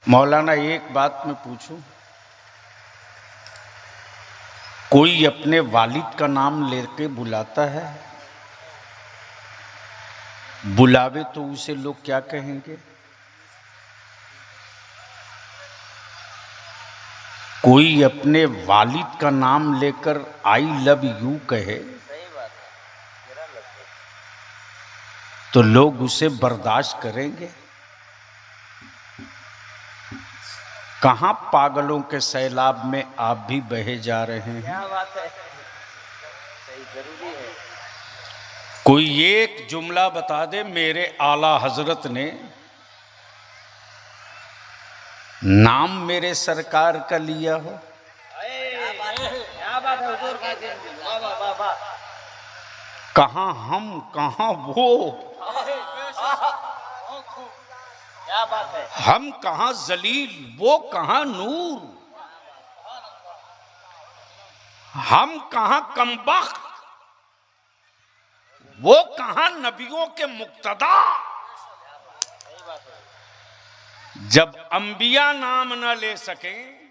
मौलाना एक बात मैं पूछूं, कोई अपने वालिद का नाम लेके बुलाता है, बुलावे तो उसे लोग क्या कहेंगे? कोई अपने वालिद का नाम लेकर आई लव यू कहे तो लोग उसे बर्दाश्त करेंगे? कहां पागलों के सैलाब में आप भी बहे जा रहे हैं? क्या बात है, सही जरूरी है। कोई एक जुमला बता दे मेरे आला हजरत ने नाम मेरे सरकार का लिया हो। क्या बात है हुजूर, वाह वाह वाह वाह। कहां हम कहां वो, क्या बात है। हम कहां जलील वो कहां नूर, हम कहां कमबख्त वो कहां नबियों के मुक्तदा। जब अंबिया नाम न ले सकें,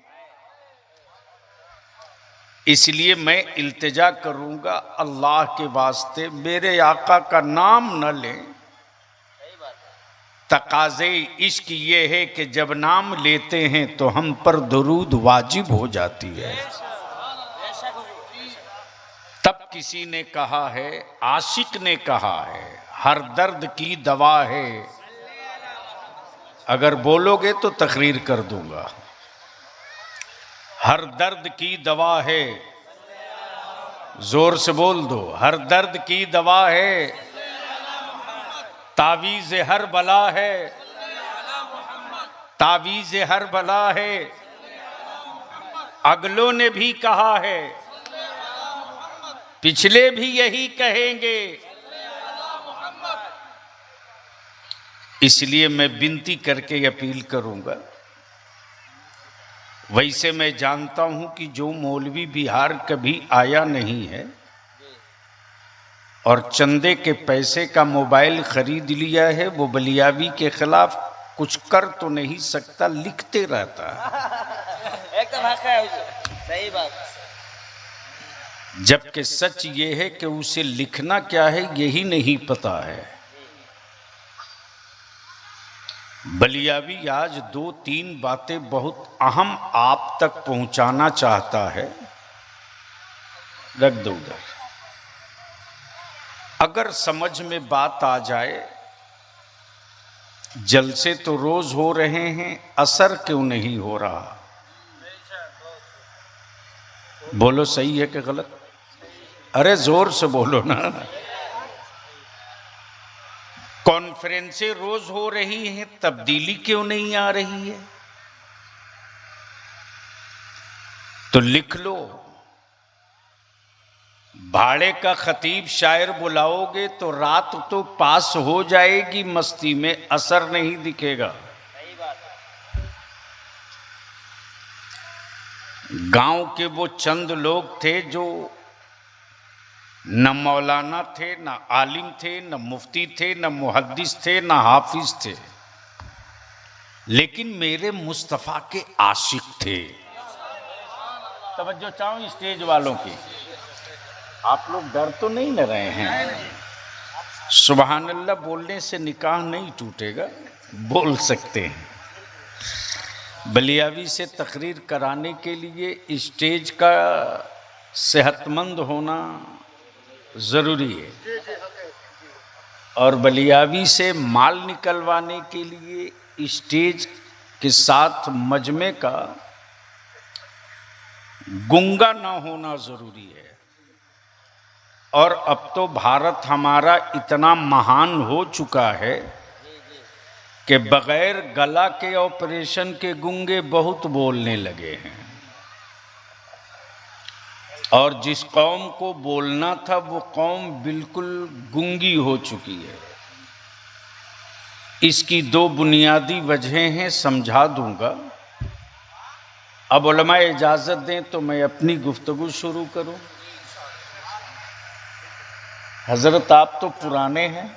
इसलिए मैं इल्तिजा करूंगा अल्लाह के वास्ते मेरे आका का नाम न लें। तकाज़े इश्क ये है कि जब नाम लेते हैं तो हम पर दुरूद वाजिब हो जाती है। तब किसी ने कहा है, आशिक ने कहा है, हर दर्द की दवा है। अगर बोलोगे तो तकरीर कर दूंगा। हर दर्द की दवा है, जोर से बोल दो, हर दर्द की दवा है, तावीज़ हर बला है, तावीज़ हर बला है। अगलों ने भी कहा है, पिछले भी यही कहेंगे। इसलिए मैं विनती करके अपील करूंगा। वैसे मैं जानता हूं कि जो मौलवी बिहार कभी आया नहीं है और चंदे के पैसे का मोबाइल खरीद लिया है, वो बलियावी के खिलाफ कुछ कर तो नहीं सकता, लिखते रहता है। एकदम हक है हुजूर, सही बात। जबकि सच ये है कि उसे लिखना क्या है यही नहीं पता है। बलियावी आज 2-3 बातें बहुत अहम आप तक पहुंचाना चाहता है, रख दो उधर। अगर समझ में बात आ जाए, जलसे तो रोज हो रहे हैं, असर क्यों नहीं हो रहा? बोलो सही है कि गलत? अरे जोर से बोलो ना। कॉन्फ्रेंसें रोज हो रही हैं, तब्दीली क्यों नहीं आ रही है? तो लिख लो, भाड़े का खतीब शायर बुलाओगे तो रात तो पास हो जाएगी, मस्ती में असर नहीं दिखेगा। सही बात है। गांव के वो चंद लोग थे जो न मौलाना थे, न आलिम थे, न मुफ्ती थे, न मुहद्दिस थे, न हाफिज थे, लेकिन मेरे मुस्तफ़ा के आशिक थे। तवज्जो चाहूं स्टेज वालों की, आप लोग डर तो नहीं न रहे हैं? सुभान अल्लाह बोलने से निकाह नहीं टूटेगा, बोल सकते हैं। बलियावी से तकरीर कराने के लिए स्टेज का सेहतमंद होना ज़रूरी है, और बलियावी से माल निकलवाने के लिए स्टेज के साथ मजमे का गुंगा ना होना ज़रूरी है। और अब तो भारत हमारा इतना महान हो चुका है कि बगैर गला के ऑपरेशन के गूंगे बहुत बोलने लगे हैं, और जिस कौम को बोलना था वो कौम बिल्कुल गूंगी हो चुकी है। इसकी 2 बुनियादी वजहें हैं, समझा दूंगा। अब उलमा इजाज़त दें तो मैं अपनी गुफ्तगू शुरू करूं। हज़रत आप तो पुराने हैं,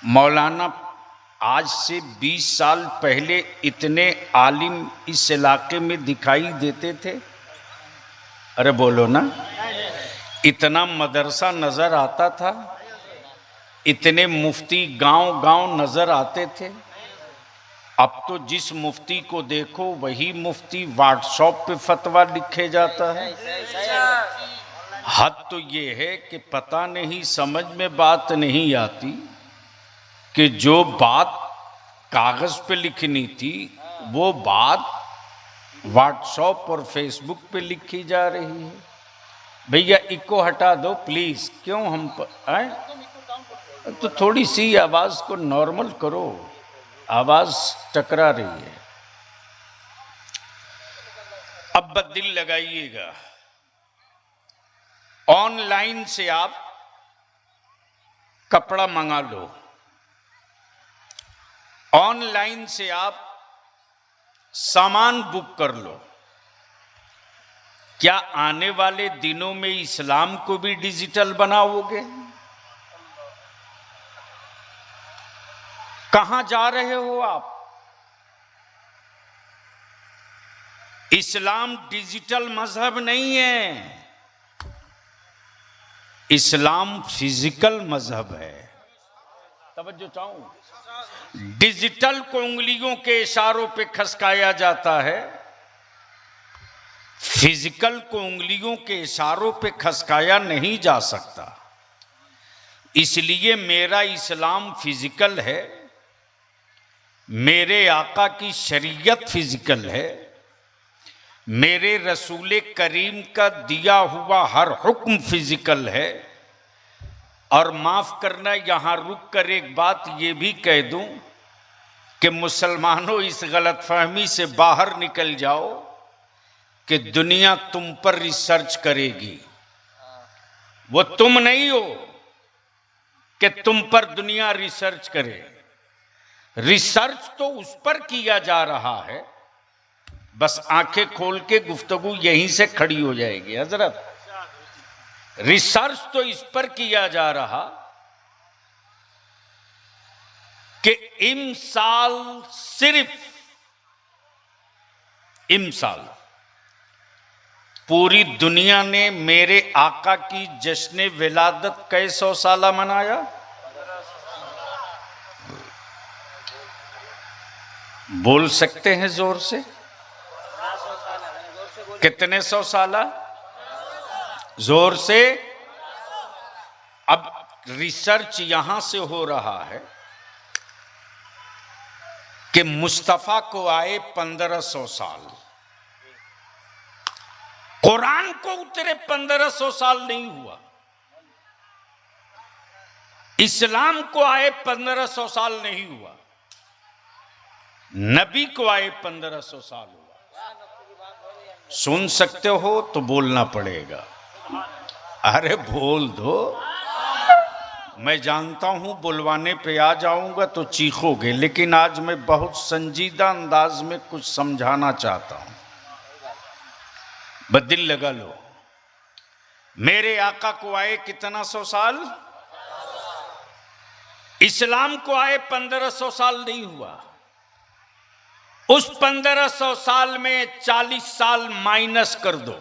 मौलाना आज से 20 साल पहले इतने आलिम इस इलाके में दिखाई देते थे? अरे बोलो ना। इतना मदरसा नजर आता था, इतने मुफ्ती गांव गांव नजर आते थे। अब तो जिस मुफ्ती को देखो वही मुफ्ती व्हाट्सएप पे फतवा लिखे जाता है। हद तो ये है कि पता नहीं, समझ में बात नहीं आती कि जो बात कागज पे लिखनी थी वो बात व्हाट्सएप और फेसबुक पे लिखी जा रही है। भैया इको हटा दो प्लीज। क्यों हम आए? तो थोड़ी सी आवाज को नॉर्मल करो, आवाज टकरा रही है। अब दिल लगाइएगा, ऑनलाइन से आप कपड़ा मंगा लो, ऑनलाइन से आप सामान बुक कर लो। क्या आने वाले दिनों में इस्लाम को भी डिजिटल बनाओगे? कहां जा रहे हो आप? इस्लाम डिजिटल मजहब नहीं है, इस्लाम फिजिकल मजहब है। तवज्जो चाहूं, डिजिटल को उंगलियों के इशारों पे खसकाया जाता है, फिजिकल को उंगलियों के इशारों पे खसकाया नहीं जा सकता। इसलिए मेरा इस्लाम फिजिकल है, मेरे आका की शरीयत फिजिकल है, मेरे रसूल करीम का दिया हुआ हर हुक्म फिजिकल है। और माफ करना, यहां रुक कर एक बात ये भी कह दूं कि मुसलमानों इस गलतफहमी से बाहर निकल जाओ कि दुनिया तुम पर रिसर्च करेगी। वो तुम नहीं हो कि तुम पर दुनिया रिसर्च करे। रिसर्च तो उस पर किया जा रहा है, बस आंखें खोल के गुफ्तगू यहीं से खड़ी हो जाएगी। हजरत, रिसर्च तो इस पर किया जा रहा कि इमसाल, सिर्फ इमसाल पूरी दुनिया ने मेरे आका की जश्न विलादत कई 100 साल मनाया। बोल सकते हैं जोर से? कितने 100 साल? जोर से। अब रिसर्च यहां से हो रहा है कि मुस्तफा को आए 1500 साल, कुरान को उतरे 1500 साल नहीं हुआ, इस्लाम को आए 1500 साल नहीं हुआ, नबी को आए 1500 साल हुआ। सुन सकते हो तो बोलना पड़ेगा। अरे बोल दो। मैं जानता हूं बुलवाने पे आ जाऊंगा तो चीखोगे, लेकिन आज मैं बहुत संजीदा अंदाज में कुछ समझाना चाहता हूं। बदिल लगा लो। मेरे आका को आए कितना 100 साल, इस्लाम को आए 1500 साल नहीं हुआ। उस 1500 साल में 40 साल माइनस कर दो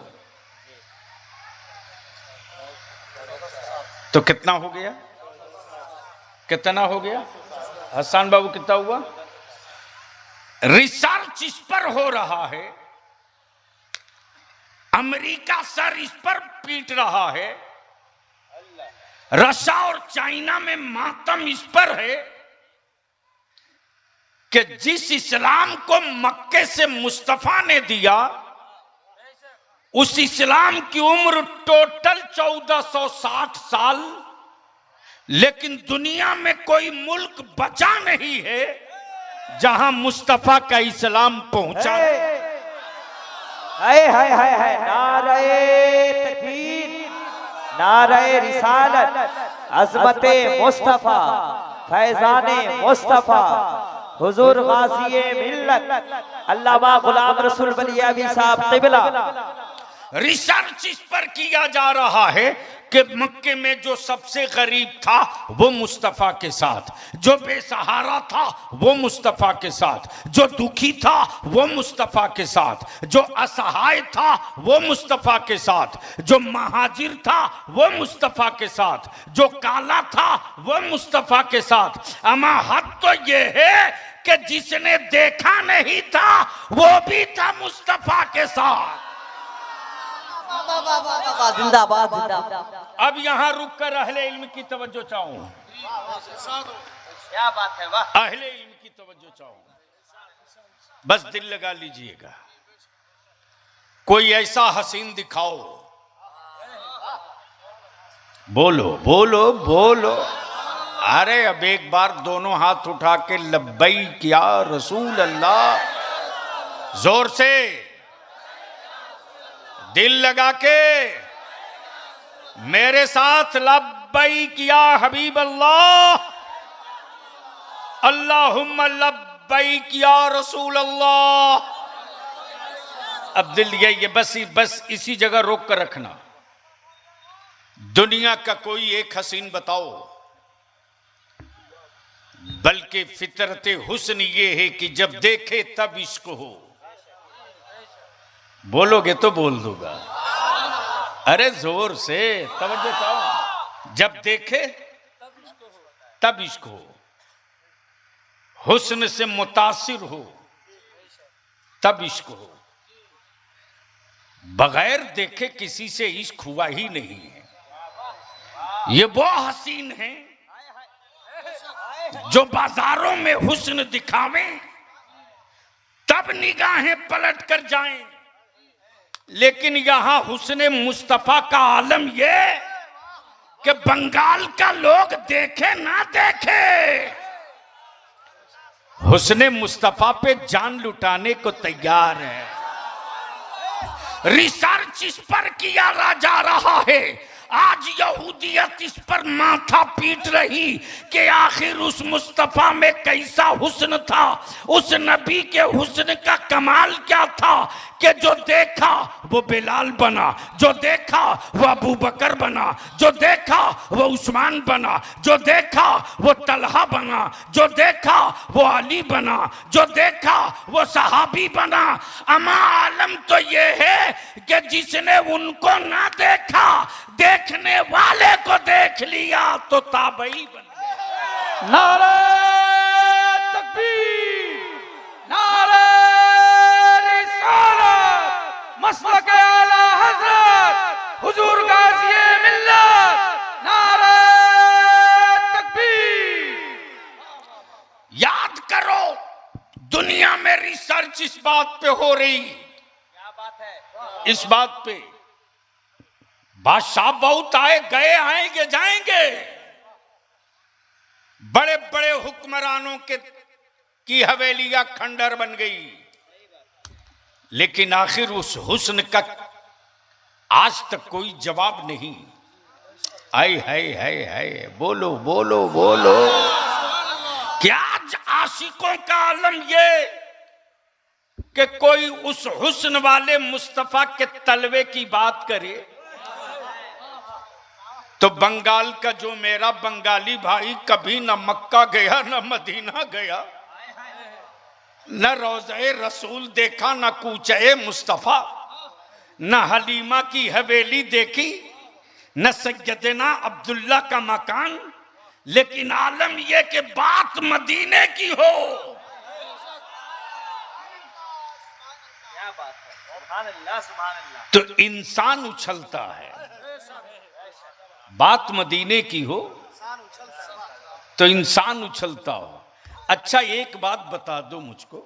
तो कितना हो गया? कितना हो गया हसन बाबू, कितना हुआ? रिसर्च इस पर हो रहा है, अमेरिका सर इस पर पीट रहा है, रशिया और चाइना में मातम इस पर है कि जिस इस्लाम को मक्के से मुस्तफा ने दिया, उस इस्लाम की उम्र टोटल 1460 साल, लेकिन दुनिया में कोई मुल्क बचा नहीं है जहां मुस्तफा का इस्लाम पहुंचा। हाय हाय हाय हाय, नारे तकबीर, नारे रिसालत, अज़मते मुस्तफा, फैजाने मुस्तफा, हुजूर गाज़ी मिल्लत अल्लामा गुलाम रसूल बलियावी साहब क़िबला रिसर्च इस पर किया जा रहा है कि मक्के में जो सबसे गरीब था वो मुस्तफ़ा के साथ, जो बेसहारा था वो मुस्तफ़ा के साथ, जो दुखी था वो मुस्तफ़ा के साथ, जो असहाय था वो मुस्तफ़ा के साथ, जो महाजिर था वो मुस्तफ़ा के साथ, जो काला था वो मुस्तफ़ा के साथ। अमा हद तो ये है कि जिसने देखा नहीं था वो भी था मुस्तफ़ा के साथ। जिंदाबाद जिंदाबाद। अब यहां रुक कर अहले इल्म की तवज्जो चाहूं। क्या बात है, वाह। अहले इल्म की तवज्जो चाहूं, बस दिल लगा लीजिएगा। कोई ऐसा हसीन दिखाओ, बोलो बोलो बोलो। अरे अब एक बार दोनों हाथ उठा के लब्बैक या रसूल अल्लाह, जोर से दिल लगा के मेरे साथ लब्बैक या हबीब अल्लाह, अल्लाहुम्मा लब्बैक या रसूल अल्लाह। अब दिल ये बस इसी जगह रोक कर रखना। दुनिया का कोई एक हसीन बताओ, बल्कि फितरत हुस्न ये है कि जब देखे तब इश्क हो। बोलोगे तो बोल दूंगा, अरे जोर से तवज्जो चाहो। जब देखे तब इश्क हो, हुस्न से मुतासिर हो तब इश्क हो। बगैर देखे किसी से इश्क हुआ ही नहीं है। ये वो हसीन है जो बाजारों में हुस्न दिखावें तब निगाहें पलट कर जाएं, लेकिन यहां हुस्न मुस्तफा का आलम ये कि बंगाल का लोग देखे ना देखे, हुस्न मुस्तफा पे जान लुटाने को तैयार है। रिसर्च इस पर किया जा रहा है। आज यहूदियत इस पर माथा पीट रही कि आखिर उस मुस्तफा में कैसा हुस्न था, उस नबी के हुस्न का कमाल क्या था कि जो देखा वो बिलाल बना, जो देखा वो अबू बकर बना, जो देखा वो उस्मान बना, जो देखा वो तलहा बना, जो देखा वो अली बना, जो देखा वो सहाबी बना। अमा आलम तो ये है कि जिसने उनको ना देखा, देखने वाले को देख लिया तो ताबई बन गया। नारे तकबीर, नारे रिसालत, मसलक आला हज़रत हुजूर गाज़िए मिल्लत, नारे तकबीर। याद करो, दुनिया में रिसर्च इस बात पे हो रही, क्या बात है, इस बात पे बादशाह बहुत आए गए, आएंगे जाएंगे, बड़े बड़े हुक्मरानों की हवेलियां खंडर बन गई, लेकिन आखिर उस हुस्न का आज तक कोई जवाब नहीं। हाय हाय हाय हाय, बोलो बोलो बोलो। क्या आज आशिकों का आलम ये कि कोई उस हुस्न वाले मुस्तफा के तलवे की बात करे तो बंगाल का जो मेरा बंगाली भाई कभी न मक्का गया न मदीना गया, न रोज़े रसूल देखा, न कूचे मुस्तफा, न हलीमा की हवेली देखी, न सैयदना अब्दुल्ला का मकान, लेकिन आलम यह कि बात मदीने की हो। क्या बात है, सुभान अल्लाह सुभान अल्लाह। तो इंसान उछलता है। बात मदीने की हो तो इंसान उछलता हो। अच्छा एक बात बता दो मुझको,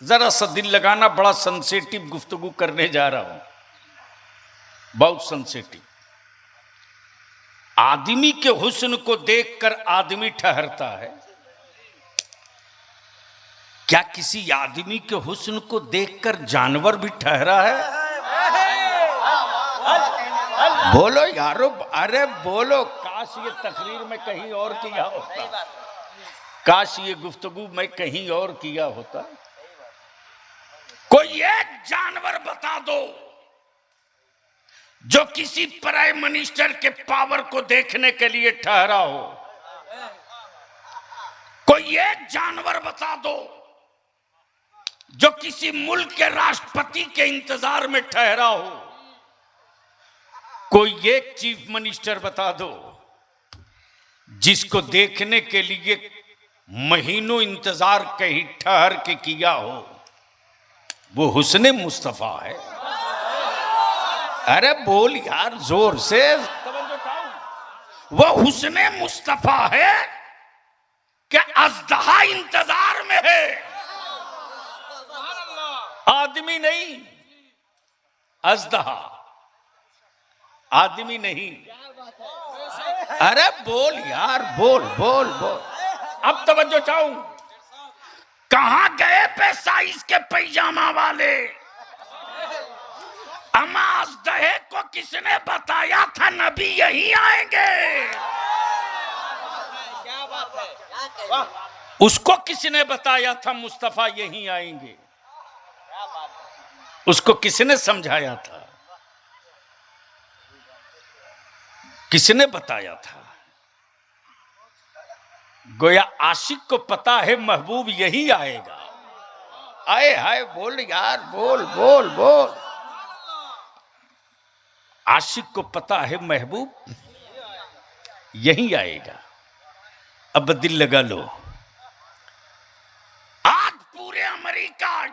जरा सा दिल लगाना, बड़ा सेंसिटिव गुफ्तगू करने जा रहा हूं, बहुत सेंसिटिव। आदमी के हुस्न को देखकर आदमी ठहरता है, क्या किसी आदमी के हुस्न को देखकर जानवर भी ठहरा है? बोलो यारो, अरे बोलो। काश ये तकरीर में कहीं और किया होता, काश ये गुफ्तगू में कहीं और किया होता। कोई एक जानवर बता दो जो किसी प्राइम मिनिस्टर के पावर को देखने के लिए ठहरा हो, कोई एक जानवर बता दो जो किसी मुल्क के राष्ट्रपति के इंतजार में ठहरा हो, कोई एक चीफ मिनिस्टर बता दो जिसको देखने के लिए महीनों इंतजार कहीं ठहर के किया हो, वो हुस्ने मुस्तफा है। अरे बोल यार जोर से, वो हुस्ने मुस्तफा है कि अज़दहा इंतजार में है, आदमी नहीं। अज़दहा आदमी नहीं। अरे बोल यार, बोल बोल बोल। अब तवज्जो चाहूं, कहां गए पे साइज के पैजामा वाले? अम्मा अज़दहे को किसने बताया था नबी यहीं आएंगे? क्या बात है? उसको किसने बताया था मुस्तफा यहीं आएंगे? क्या बात है? उसको किसने समझाया था? किसने बताया था? गोया आशिक को पता है महबूब यही आएगा। आए हाय, बोल यार, बोल बोल बोल। आशिक को पता है महबूब यही आएगा। अब दिल लगा लो, आज पूरे अमेरिका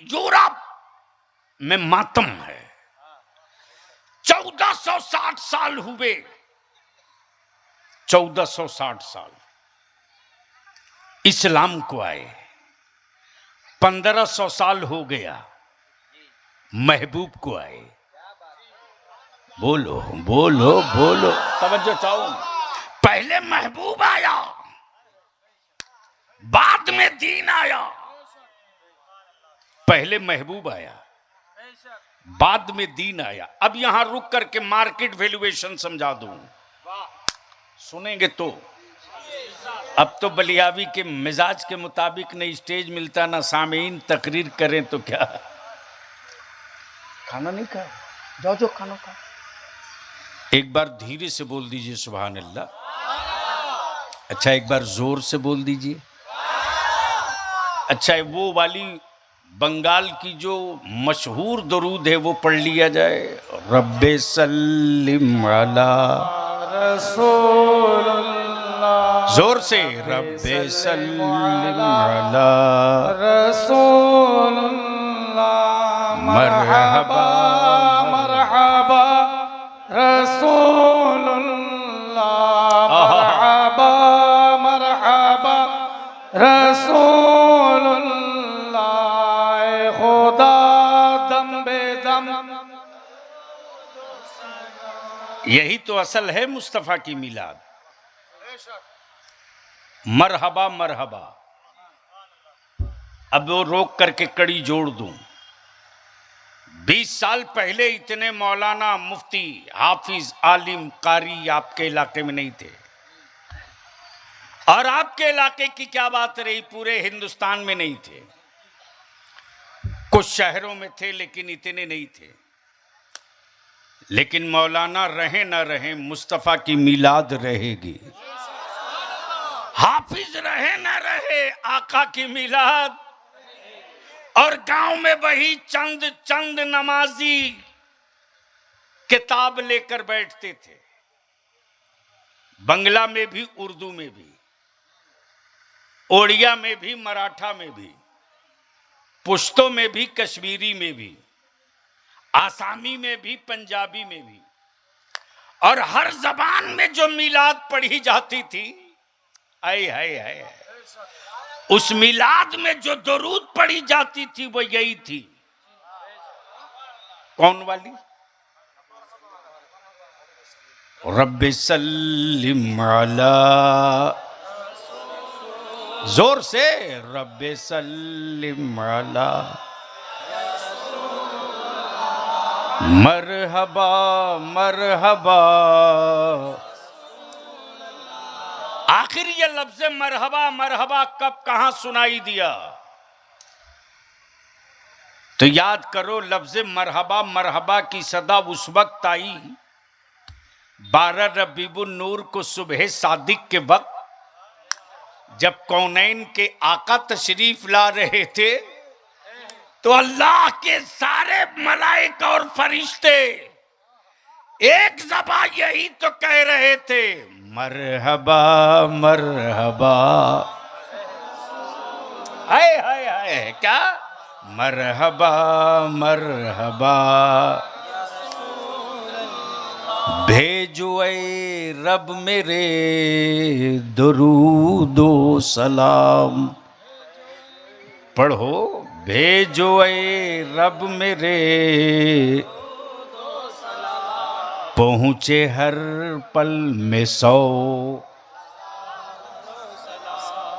यूरोप में मातम है। 1460 साल हुए, 1460 साल इस्लाम को आए। 1500 साल हो गया महबूब को आए। बोलो बोलो बोलो, तवज्जो चाहो। पहले महबूब आया, बाद में दीन आया। पहले महबूब आया, बाद में दीन आया। अब यहां रुक करके मार्केट वैल्यूएशन समझा दूं, सुनेंगे तो। अब तो बलियावी के मिजाज के मुताबिक न स्टेज मिलता ना सामीन, तकरीर करें तो क्या। खाना नहीं खा, जाओ जो खाना खा। एक बार धीरे से बोल दीजिए सुभान अल्लाह। अच्छा एक बार जोर से बोल दीजिए। अच्छा वो वाली बंगाल की जो मशहूर दरूद है वो पढ़ लिया जाए। रब्बे सल्लिम अला रसूलुल्लाह। जोर से, रब्बे सल्लिम अला रसूलुल्लाह। मरहबा मरहबा रसूलुल्लाह। मरहबा मरहबा रसूलुल्लाह। खुदा दम बेदम। यही तो असल है मुस्तफा की मिलाद। मरहबा मरहबा। अब वो रोक करके कड़ी जोड़ दूं। 20 साल पहले इतने मौलाना, मुफ्ती, हाफिज, आलिम, कारी आपके इलाके में नहीं थे। और आपके इलाके की क्या बात रही, पूरे हिंदुस्तान में नहीं थे। कुछ शहरों में थे लेकिन इतने नहीं थे। लेकिन मौलाना रहे ना रहे, मुस्तफा की मिलाद रहेगी। हाफिज रहे ना रहे, आका की मिलाद। और गांव में वही चंद चंद नमाजी किताब लेकर बैठते थे। बंगला में भी, उर्दू में भी, ओड़िया में भी, मराठा में भी, पुश्तो में भी, कश्मीरी में भी, आसामी में भी, पंजाबी में भी। और हर जबान में जो मिलाद पढ़ी जाती थी, आए हाय हाय, उस मिलाद में जो दरूद पढ़ी जाती थी वो यही थी। कौन वाली? रब्बे सल्लिम अला, जोर से, रब्बे सल्लिम अला। मरहबा मरहबा। आखिर ये लफ्ज़ मरहबा मरहबा कब कहां सुनाई दिया? तो याद करो लफ्ज़ मरहबा मरहबा की सदा उस वक्त आई 12 रबीउन नूर को सुबह सादिक के वक्त, जब कौनैन के आका तशरीफ ला रहे थे तो अल्लाह के सारे मलाइका और फरिश्ते एक ज़बान यही तो कह रहे थे, मरहबा मरहबा। हाय हाय हाय, क्या मरहबा मरहबा, भेजो ए रब मेरे दुरूदो सलाम। पढ़ो, भेजो ए रब मेरे पहुँचे हर पल में 100,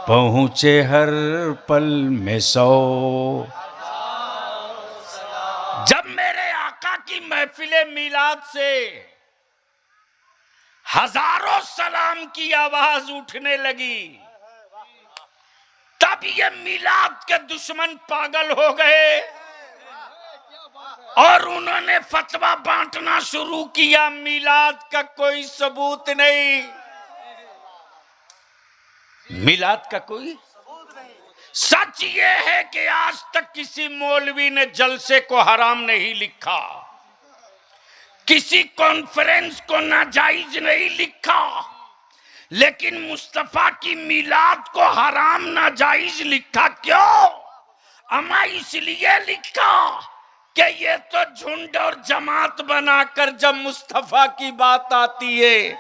पहुँचे हर पल में 100। जब मेरे आका की महफिले मिलाद से हजारों सलाम की आवाज उठने लगी, तब ये मिलाद के दुश्मन पागल हो गए और उन्होंने फतवा बांटना शुरू किया, मिलाद का कोई सबूत नहीं, मिलाद का कोई। सच ये है कि आज तक किसी मौलवी ने जलसे को हराम नहीं लिखा, किसी कॉन्फ्रेंस को नाजायज नहीं लिखा, लेकिन मुस्तफा की मिलाद को हराम नाजायज लिखा। क्यों? अमा इसलिए लिखा कि ये तो झुंड और जमात बनाकर जब मुस्तफा की बात आती है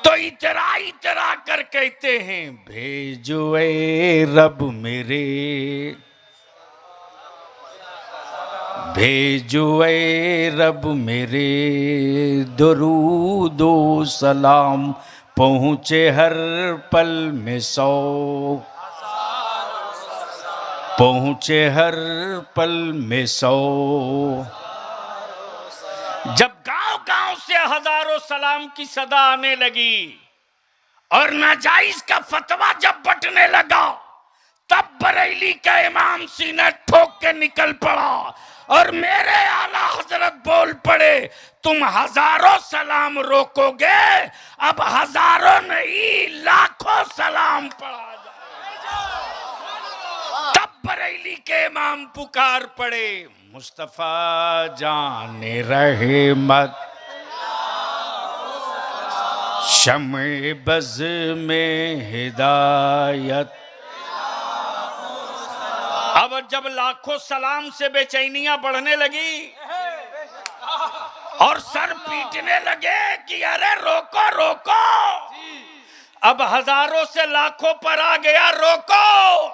तो इतरा इतरा कर कहते हैं, भेजो ए रब मेरे, भेजो ए रब मेरे दुरूदो सलाम, पहुँचे हर पल में 100, पहुँचे हर पल में 100। जब गांव गांव से हजारों सलाम की सदा आने लगी और नाजायज का फतवा जब बंटने लगा, तब बरेली का इमाम सीना ठोक के निकल पड़ा और मेरे आला हजरत बोल पड़े, तुम हजारों सलाम रोकोगे, अब हजारों नहीं लाखों सलाम पढ़ा जाए। तब बरेली के इमाम पुकार पड़े, मुस्तफा जाने रहे मत शमे बज़ में हिदायत। अब जब लाखों सलाम से बेचैनियां बढ़ने लगी और सर पीटने लगे कि अरे रोको रोको, अब हजारों से लाखों पर आ गया, रोको।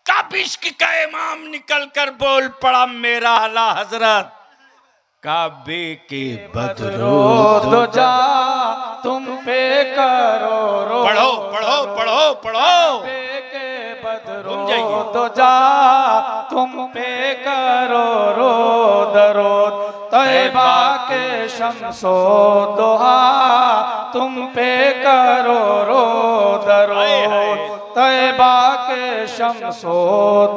तब इश्क का इमाम निकल कर बोल पड़ा, मेरा आला हजरत काबे के बदरो दो जा तुम पे करो रो, पढ़ो पढ़ो पढ़ो पढ़ो, काबे के बदरो घूम जाइए। दो जा तुम पे करो रो दरो, तैबा के शम्सो दोहा तुम पे करो रो दरो, तैबा के शम्सो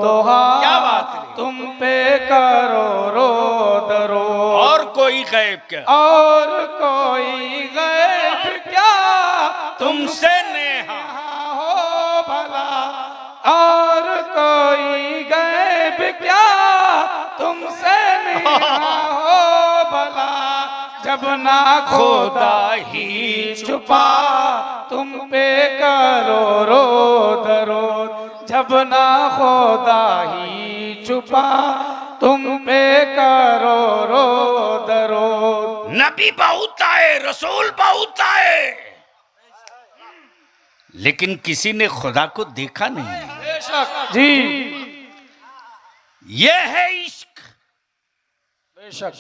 दोहा क्या बात है? तुम पे करो रो दरो। और कोई गैब क्या? और कोई गैब क्या तुमसे नेहा हो भला, और कोई गैब क्या तुमसे नेहा हो भला, जब ना खुदा ही छुपा तुम पे करो रो दरो, जब ना खुदा ही छुपा तुम पे करो रो दरो। नबी बहुत आए, रसूल बहुत आए, लेकिन किसी ने खुदा को देखा नहीं। बेशक जी, ये है इश्क। बेशक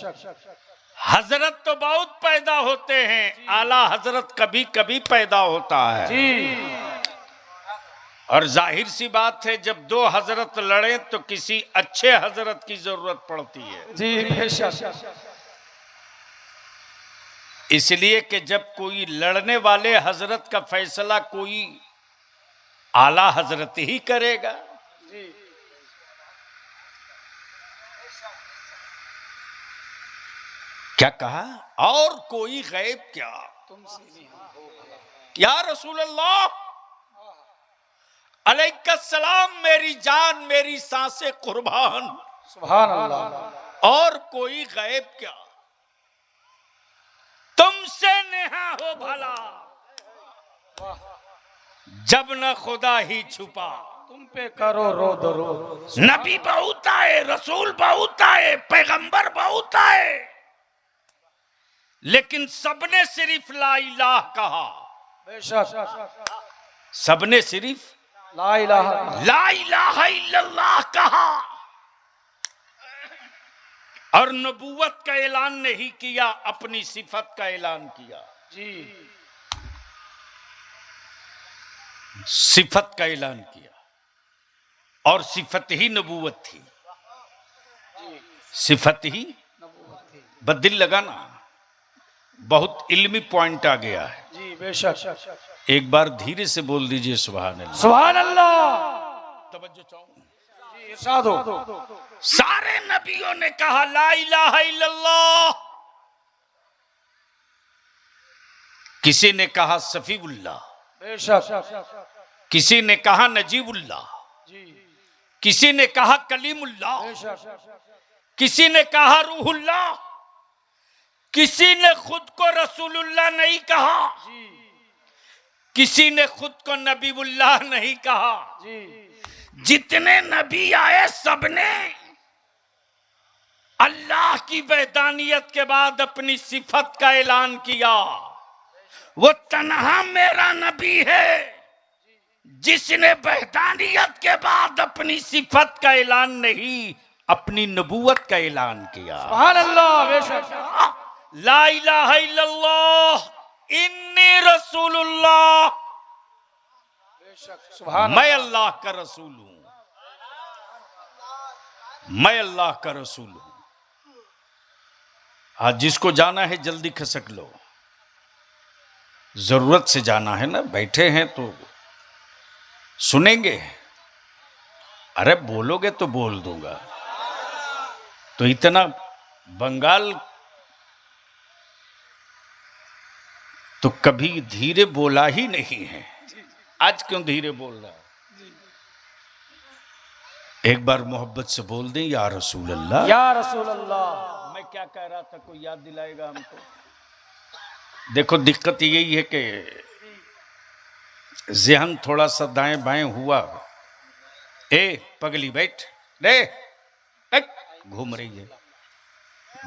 हजरत तो बहुत पैदा होते हैं, आला हजरत कभी कभी पैदा होता है जी। और जाहिर सी बात है जब दो हजरत लड़े तो किसी अच्छे हजरत की जरूरत पड़ती है। जी बेशक। इसलिए कि जब कोई लड़ने वाले हजरत का फैसला कोई आला हजरत ही करेगा। क्या कहा? और कोई गैब क्या? तुमसे नहीं हो भला। या रसूल अल्लाह, अलैहिस्सलाम, मेरी जान मेरी सांसें कुर्बान, सुभान अल्लाह। और कोई गैब क्या? तुमसे नेहा हो भला, जब न खुदा ही छुपा। तुम पे करो रो दरो। नबी बहुत आए, रसूल बहुत आए, पैगंबर बहुत आए, लेकिन सबने सिर्फ ला इलाह कहा। बेशक सबने सिर्फ ला इलाहा ला इलाहा इल्लल्लाह कहा, और नबूवत का ऐलान नहीं किया, अपनी सिफत का ऐलान किया। जी। सिफत का ऐलान किया, और सिफत ही नबूवत थी, सिफत ही बदिल लगाना। बहुत इल्मी पॉइंट आ गया है। जी बेशक। एक बार धीरे से बोल दीजिए सुभान अल्लाह। सुभान अल्लाह। तवज्जो चाहूं। जी इरशाद हो। सारे नबियों ने कहा ला इलाहा इल्लल्लाह, किसी ने कहा सफीउल्लाह, बेशक। किसी ने कहा नजीबुल्लाह, जी किसी ने कहा कलीमुल्लाह, बेशक। किसी ने कहा रूहुल्लाह, किसी ने खुद को रसूलुल्लाह नहीं कहा, जी किसी ने खुद को नबीउल्लाह नहीं कहा। जी जितने नबी आए सबने अल्लाह की वहदानियत के बाद अपनी सिफत का ऐलान किया। वो तन्हा मेरा नबी है जिसने वहदानियत के बाद अपनी सिफत का ऐलान नहीं, अपनी नबूवत का ऐलान किया। सुभान अल्लाह। बेशक। ला इलाहा इल्लल्लाह इन्नी रसूलुल्लाह, बेशक। सुभान मैं अल्लाह का रसूल हूं, मैं अल्लाह का रसूल हूं। आज जिसको जाना है जल्दी खसक लो, जरूरत से जाना है ना, बैठे हैं तो सुनेंगे। अरे बोलोगे तो बोल दूंगा। तो इतना बंगाल तो कभी धीरे बोला ही नहीं है, आज क्यों धीरे बोल रहा है? एक बार मोहब्बत से बोल दें या रसूल अल्लाह। या रसूल अल्लाह। मैं क्या कह रहा था, कोई याद दिलाएगा हमको? देखो दिक्कत यही है कि ज़हन थोड़ा सा दाएं बाएं हुआ। ए पगली बैठ ले, घूम रही है,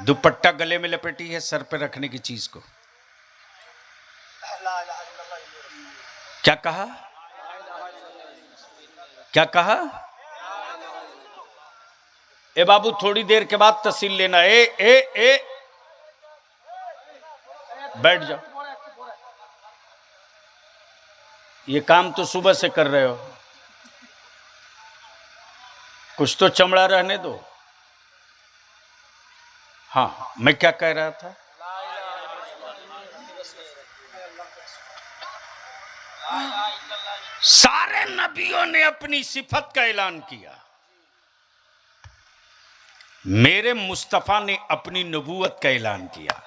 दुपट्टा गले में लपेटी है, सर पे रखने की चीज को। क्या कहा? क्या कहा? ए बाबू थोड़ी देर के बाद तहसील लेना। ए बैठ जाओ, ये काम तो सुबह से कर रहे हो, कुछ तो चमड़ा रहने दो। हाँ, मैं क्या कह रहा था? सारे नबियों ने अपनी सिफत का ऐलान किया, मेरे मुस्तफा ने अपनी नबूवत का ऐलान किया।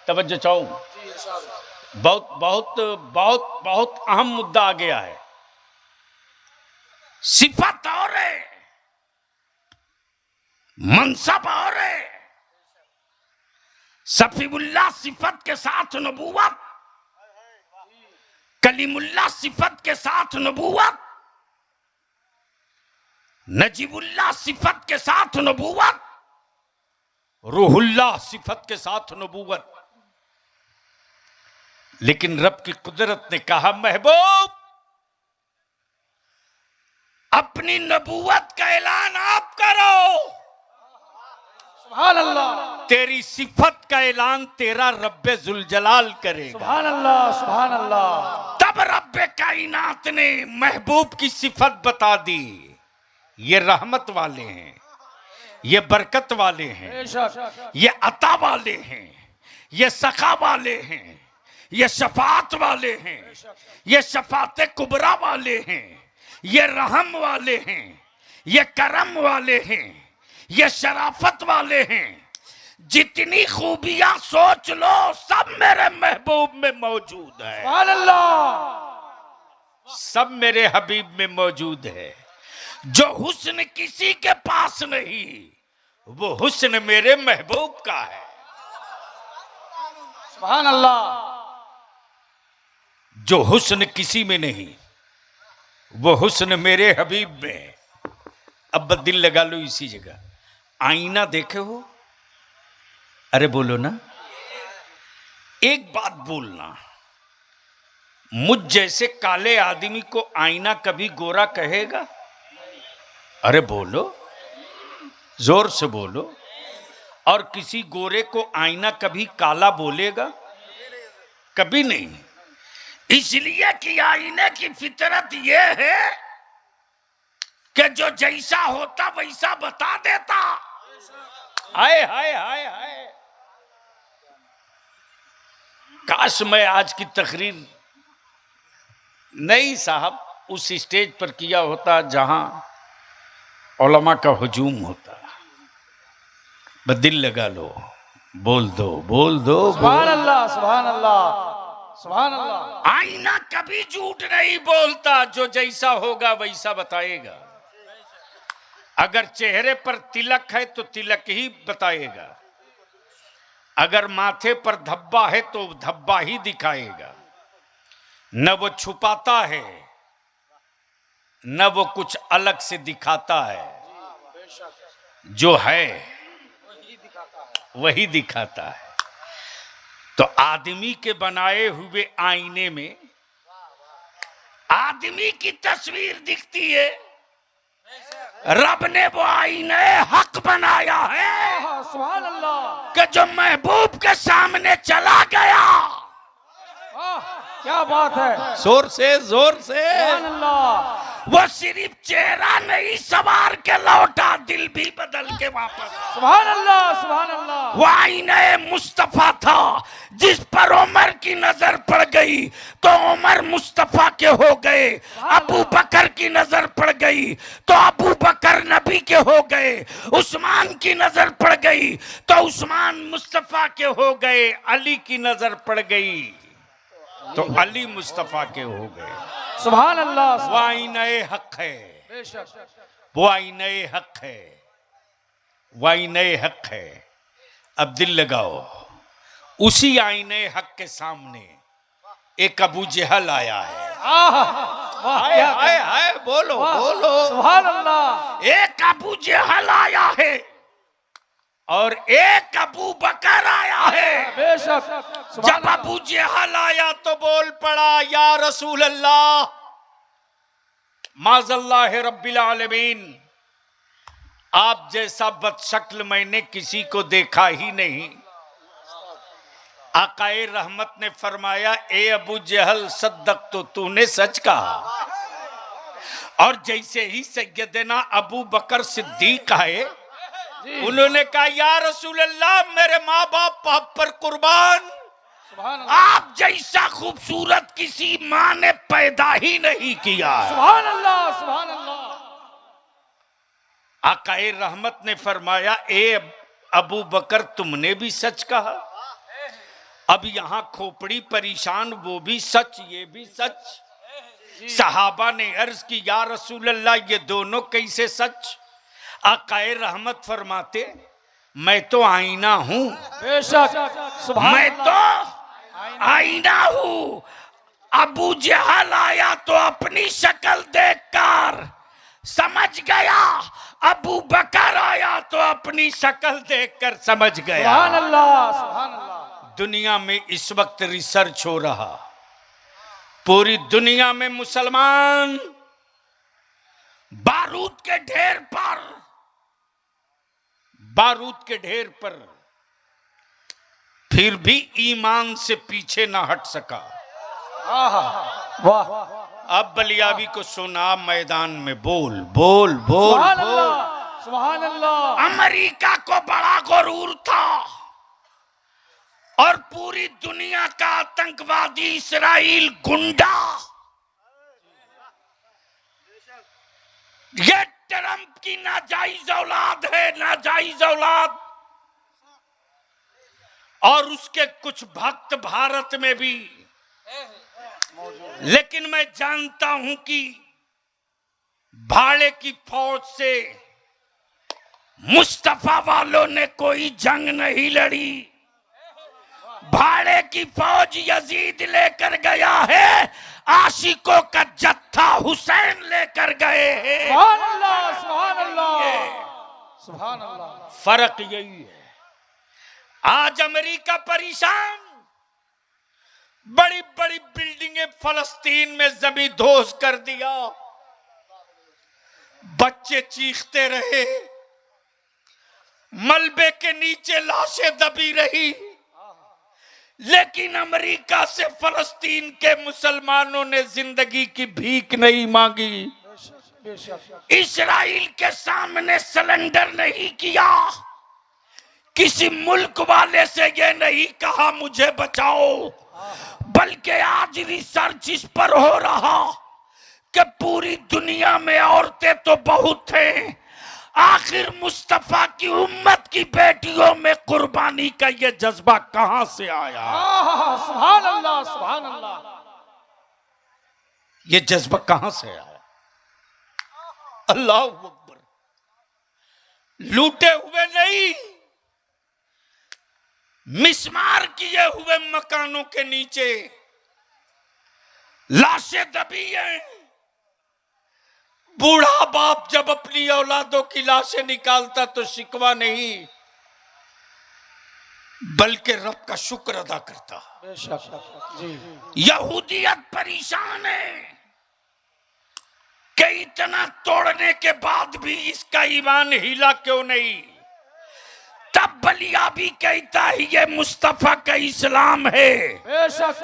तवज्जो चाहूं, बहुत बहुत बहुत बहुत अहम मुद्दा आ गया है। सिफत और है, मनसब और है। सफीउल्लाह सिफत के साथ नबूवत, कलीमुल्लाह सिफत के साथ नबूवत, नजीबुल्लाह सिफत के साथ नबूवत, रूहुल्लाह सिफत के साथ नबूवत। लेकिन रब की कुदरत ने कहा, महबूब अपनी नबूवत का ऐलान आप करो। सुभान अल्लाह। तेरी सिफत का ऐलान तेरा रब्बे जुलजलाल करेगा। सुभान अल्लाह। सुभान अल्लाह। तब रब्बे कायनात ने महबूब की सिफत बता दी, ये रहमत वाले हैं, ये बरकत वाले हैं, बेशक। ये अता वाले हैं, ये सखा वाले हैं, ये शफात वाले हैं, ये शफात कुबरा वाले हैं, ये रहम वाले हैं, ये करम वाले हैं, ये शराफत वाले हैं। जितनी खूबियां सोच लो सब मेरे महबूब में मौजूद है। सुभान अल्लाह। सब मेरे हबीब में मौजूद है। जो हुस्न किसी के पास नहीं, वो हुस्न मेरे महबूब का है। सुभान अल्लाह। जो हुस्न किसी में नहीं, वो हुस्न मेरे हबीब में है। अब दिल लगा लो इसी जगह। आईना देखे हो? अरे बोलो ना। एक बात बोलना, मुझ जैसे काले आदमी को आईना कभी गोरा कहेगा? अरे बोलो, जोर से बोलो। और किसी गोरे को आईना कभी काला बोलेगा? कभी नहीं। इसलिए कि आईने की फितरत यह है कि जो जैसा होता वैसा बता देता। हाय हाय हाय हाय। काश मैं आज की तकरीर नहीं साहब उस स्टेज पर किया होता जहां उलमा का हुजूम होता। बस दिल लगा लो, बोल दो बोल दो। सुभान अल्लाह, सुभान अल्लाह, सुभान अल्लाह। आईना कभी झूठ नहीं बोलता, जो जैसा होगा वैसा बताएगा। अगर चेहरे पर तिलक है तो तिलक ही बताएगा। अगर माथे पर धब्बा है तो धब्बा ही दिखाएगा। न वो छुपाता है, न वो कुछ अलग से दिखाता है। जो है वही दिखाता है। तो आदमी के बनाए हुए आईने में आदमी की तस्वीर दिखती है। रब ने वो आईने हक बनाया है सुभान अल्लाह। कि जो महबूब के सामने चला गया। क्या बात है। जोर से जोर से। सुभान अल्लाह। वो सिर्फ चेहरा नहीं सवार के लौटा, दिल भी बदल के वापस। सुभान अल्लाह, सुभान अल्लाह। वो आईने मुस्तफा था जिस पर उमर की नजर पड़ गई तो उमर मुस्तफा के हो गए। अबू बकर की नजर पड़ गई तो अबू बकर नबी के हो गए। उस्मान की नजर पड़ गई तो उस्मान मुस्तफा के हो गए। अली की नजर पड़ गई तो अली मुस्तफा के हो गए। सुभान अल्लाह। वो आईने हक है, बेशक। वो आईने हक है, वो आईने हक है। अब दिल लगाओ, उसी आईने हक के सामने एक अबू जहल आया है। हाय हाय हाय, बोलो बोलो। सुभान अल्लाह। एक अबू जहल आया है और एक अबू बकर आया है। बेशक। जब अबू जहल आया तो बोल पड़ा, या रसूल अल्लाह, माज़ल्लाह रब्बिल आलमीन, आप जैसा बदशक्ल मैंने किसी को देखा ही नहीं। आकाए रहमत ने फरमाया, ए अबू जहल सद्दक, तो तूने सच कहा। और जैसे ही सैयदना अबू बकर सिद्दीक आए, उन्होंने कहा, या रसूल अल्लाह, मेरे माँ बाप आप पर कुर्बान, आप जैसा खूबसूरत किसी माँ ने पैदा ही नहीं किया। सुभान अल्लाह, सुभान अल्लाह। आकाए रहमत ने फरमाया, ए अबू बकर, तुमने भी सच कहा। अब यहां खोपड़ी परेशान, वो भी सच, ये भी सच। सहाबा ने अर्ज की, या रसूल अल्लाह, ये दोनों कैसे सच? आकाए रहमत फरमाते, मैं तो आईना हूं। बेशक। मैं तो आईना हूं। अबू जहल आया तो अपनी शक्ल देखकर समझ गया, अबू बकर आया तो अपनी शक्ल देखकर समझ गया। सुभान अल्लाह, सुभान अल्लाह। दुनिया में इस वक्त रिसर्च हो रहा, पूरी दुनिया में मुसलमान बारूद के ढेर पर फिर भी ईमान से पीछे ना हट सका। वाह। अब बलियाबी को सुना मैदान में, बोल बोल बोल सुभान बोल। अल्लाह, सुभान अल्लाह। अमेरिका को बड़ा गुरूर था और पूरी दुनिया का आतंकवादी इस्राइल गुंडा, ये ट्रंप की नाजायज औलाद है, नाजायज नाजायज औलाद और उसके कुछ भक्त भारत में भी, लेकिन मैं जानता हूं कि भाड़े की फौज से मुस्तफा वालों ने कोई जंग नहीं लड़ी। भाड़े की फौज यजीद लेकर गया है, आशिकों का जत्था हुसैन लेकर गए हैं। सुभान अल्लाह, सुभान अल्लाह, सुभान अल्लाह। फर्क यही है। आज अमेरिका परेशान, बड़ी बड़ी बिल्डिंगें फलस्तीन में जमींदोज कर दिया, बच्चे चीखते रहे, मलबे के नीचे लाशें दबी रही, लेकिन अमेरिका से फलस्तीन के मुसलमानों ने जिंदगी की भीख नहीं मांगी, इस्राइल के सामने सरेंडर नहीं किया, किसी मुल्क वाले से ये नहीं कहा मुझे बचाओ, बल्कि आज रिसर्च इस पर हो रहा कि पूरी दुनिया में औरतें तो बहुत हैं, आखिर मुस्तफा की उम्मत की बेटियों में कुर्बानी का ये जज्बा कहां से आया? सुभान अल्लाह, सुभान अल्लाह। ये जज्बा कहां से आया? अल्लाह अकबर। लूटे हुए नहीं, मिस्मार किए हुए मकानों के नीचे लाशें दबी हैं। बूढ़ा बाप जब अपनी औलादों की लाशें निकालता तो शिकवा नहीं, बल्कि रब का शुक्र अदा करता। यहूदियत परेशान है कि इतना तोड़ने के बाद भी इसका ईमान हिला क्यों नहीं। तब बलिया भी कहता है ये मुस्तफा का इस्लाम है,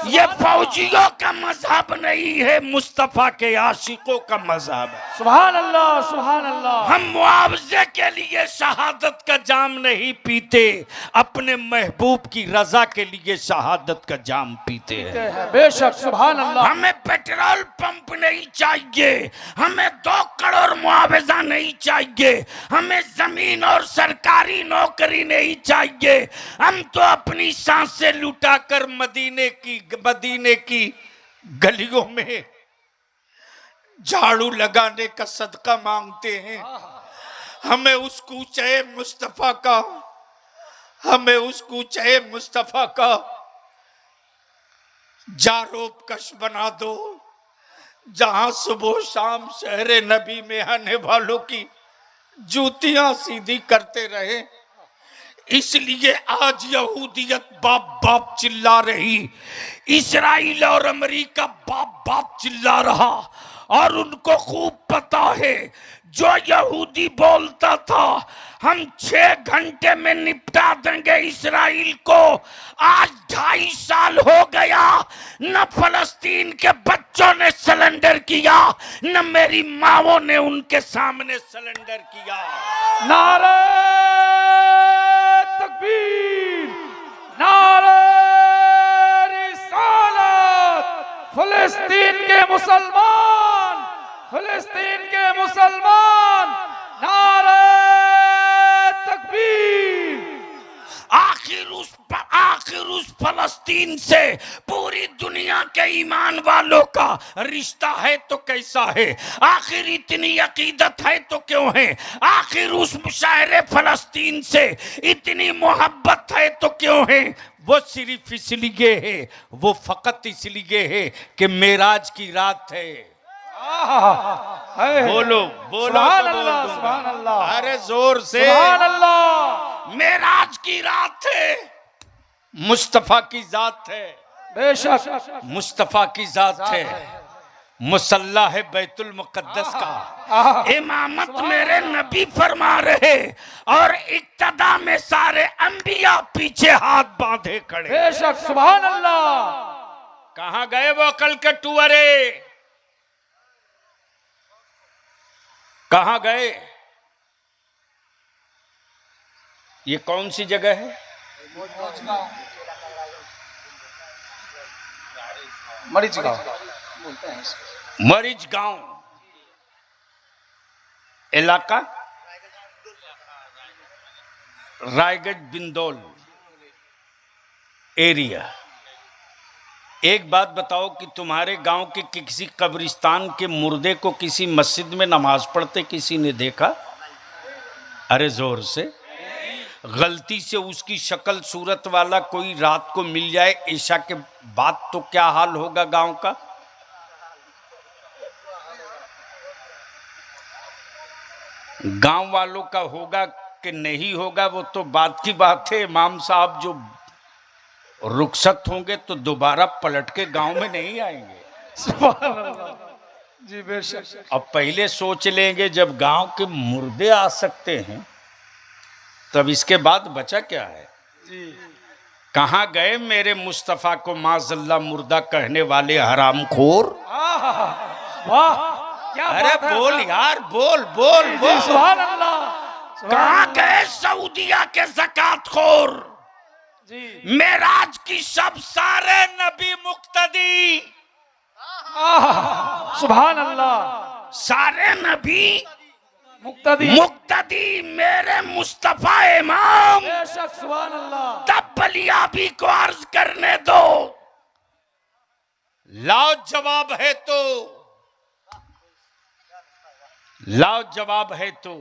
ये फौजियों का मजहब नहीं है, मुस्तफा के आशिकों का मजहब है। सुभान अल्लाह, सुभान अल्लाह। हम मुआवजे के लिए शहादत का जाम नहीं पीते, अपने महबूब की रजा के लिए शहादत का जाम पीते हैं। बेशक, सुभान अल्लाह। हमें पेट्रोल पंप नहीं चाहिए, हमें 2 करोड़ मुआवजा नहीं चाहिए, हमें जमीन और सरकारी नौकरी नहीं चाहिए। हम तो अपनी सांसें लुटाकर मदीने की गलियों में झाड़ू लगाने का सदका मांगते हैं। हमें उस कूचे मुस्तफा का, हमें उस कूचे मुस्तफा का जारोब कश बना दो, जहां सुबह शाम शहरे नबी में आने वालों की जूतियां सीधी करते रहे। इसलिए आज यहूदियत बाप बाप चिल्ला रही, इस्राइल और अमेरिका बाप बाप चिल्ला रहा, और उनको खूब पता है जो यहूदी बोलता था हम 6 घंटे में निपटा देंगे इस्राइल को, आज 2.5 साल हो गया, न फलस्तीन के बच्चों ने सरेंडर किया, न मेरी माओं ने उनके सामने सरेंडर किया। नारे तकबीर, नारे रिसालत। फिलिस्तीन के मुसलमान, फिलिस्तीन के मुसलमान, नारे तकबीर। आखिर उस फलस्तीन से पूरी दुनिया के ईमान वालों का रिश्ता है तो कैसा है? आखिर इतनी अकीदत है तो क्यों है? आखिर उस शहर फलस्तीन से इतनी मोहब्बत है तो क्यों है? वो सिर्फ इसलिए है, वो फकत इसलिए है कि मेराज की रात है। बोलो बोलो, सुभान अल्लाह, सुभान अल्लाह। अरे जोर से, सुभान अल्लाह। मेराज की रात है, मुस्तफा की जात है, बेशक मुस्तफा की जात है। मुसल्ला है बैतुल मुकद्दस का, इमामत मेरे नबी फरमा रहे, और इक्तदा में सारे अंबिया पीछे हाथ बांधे खड़े। बेशक, सुभान अल्लाह। कहां गए वो अकल के टुअरे? कहां गए? ये कौन सी जगह है? मरीज गांव इलाका रायगढ़ बिंदौल एरिया। एक बात बताओ कि तुम्हारे गांव के किसी कब्रिस्तान के मुर्दे को किसी मस्जिद में नमाज पढ़ते किसी ने देखा? अरे जोर से। गलती से उसकी शक्ल सूरत वाला कोई रात को मिल जाए ईशा के बाद तो क्या हाल होगा गांव का? गांव वालों का होगा कि नहीं होगा वो तो बात की बात है। इमाम साहब जो रुखसत होंगे तो दोबारा पलट के गांव में नहीं आएंगे। सुभान अल्लाह जी, बेशक। अब पहले सोच लेंगे जब गांव के मुर्दे आ सकते हैं तब इसके बाद बचा क्या है जी। कहां गए मेरे मुस्तफा को माज़ल्ला मुर्दा कहने वाले हरामखोर? वाह क्या अरे बात है। बोल यार, बोल बोल जी, बोल। सुभान अल्लाह। कहां गए सऊदिया के ज़कातखोर? जी मेराज की शब सारे नबी मुक्तदी, सुभान अल्लाह। सारे नबी मुक्तदी मुक्तदी मेरे मुस्तफा इमाम। बेशक सुभान अल्लाह। तब बलियाबी को अर्ज करने दो। लाओ जवाब है तो, लाओ जवाब है तो।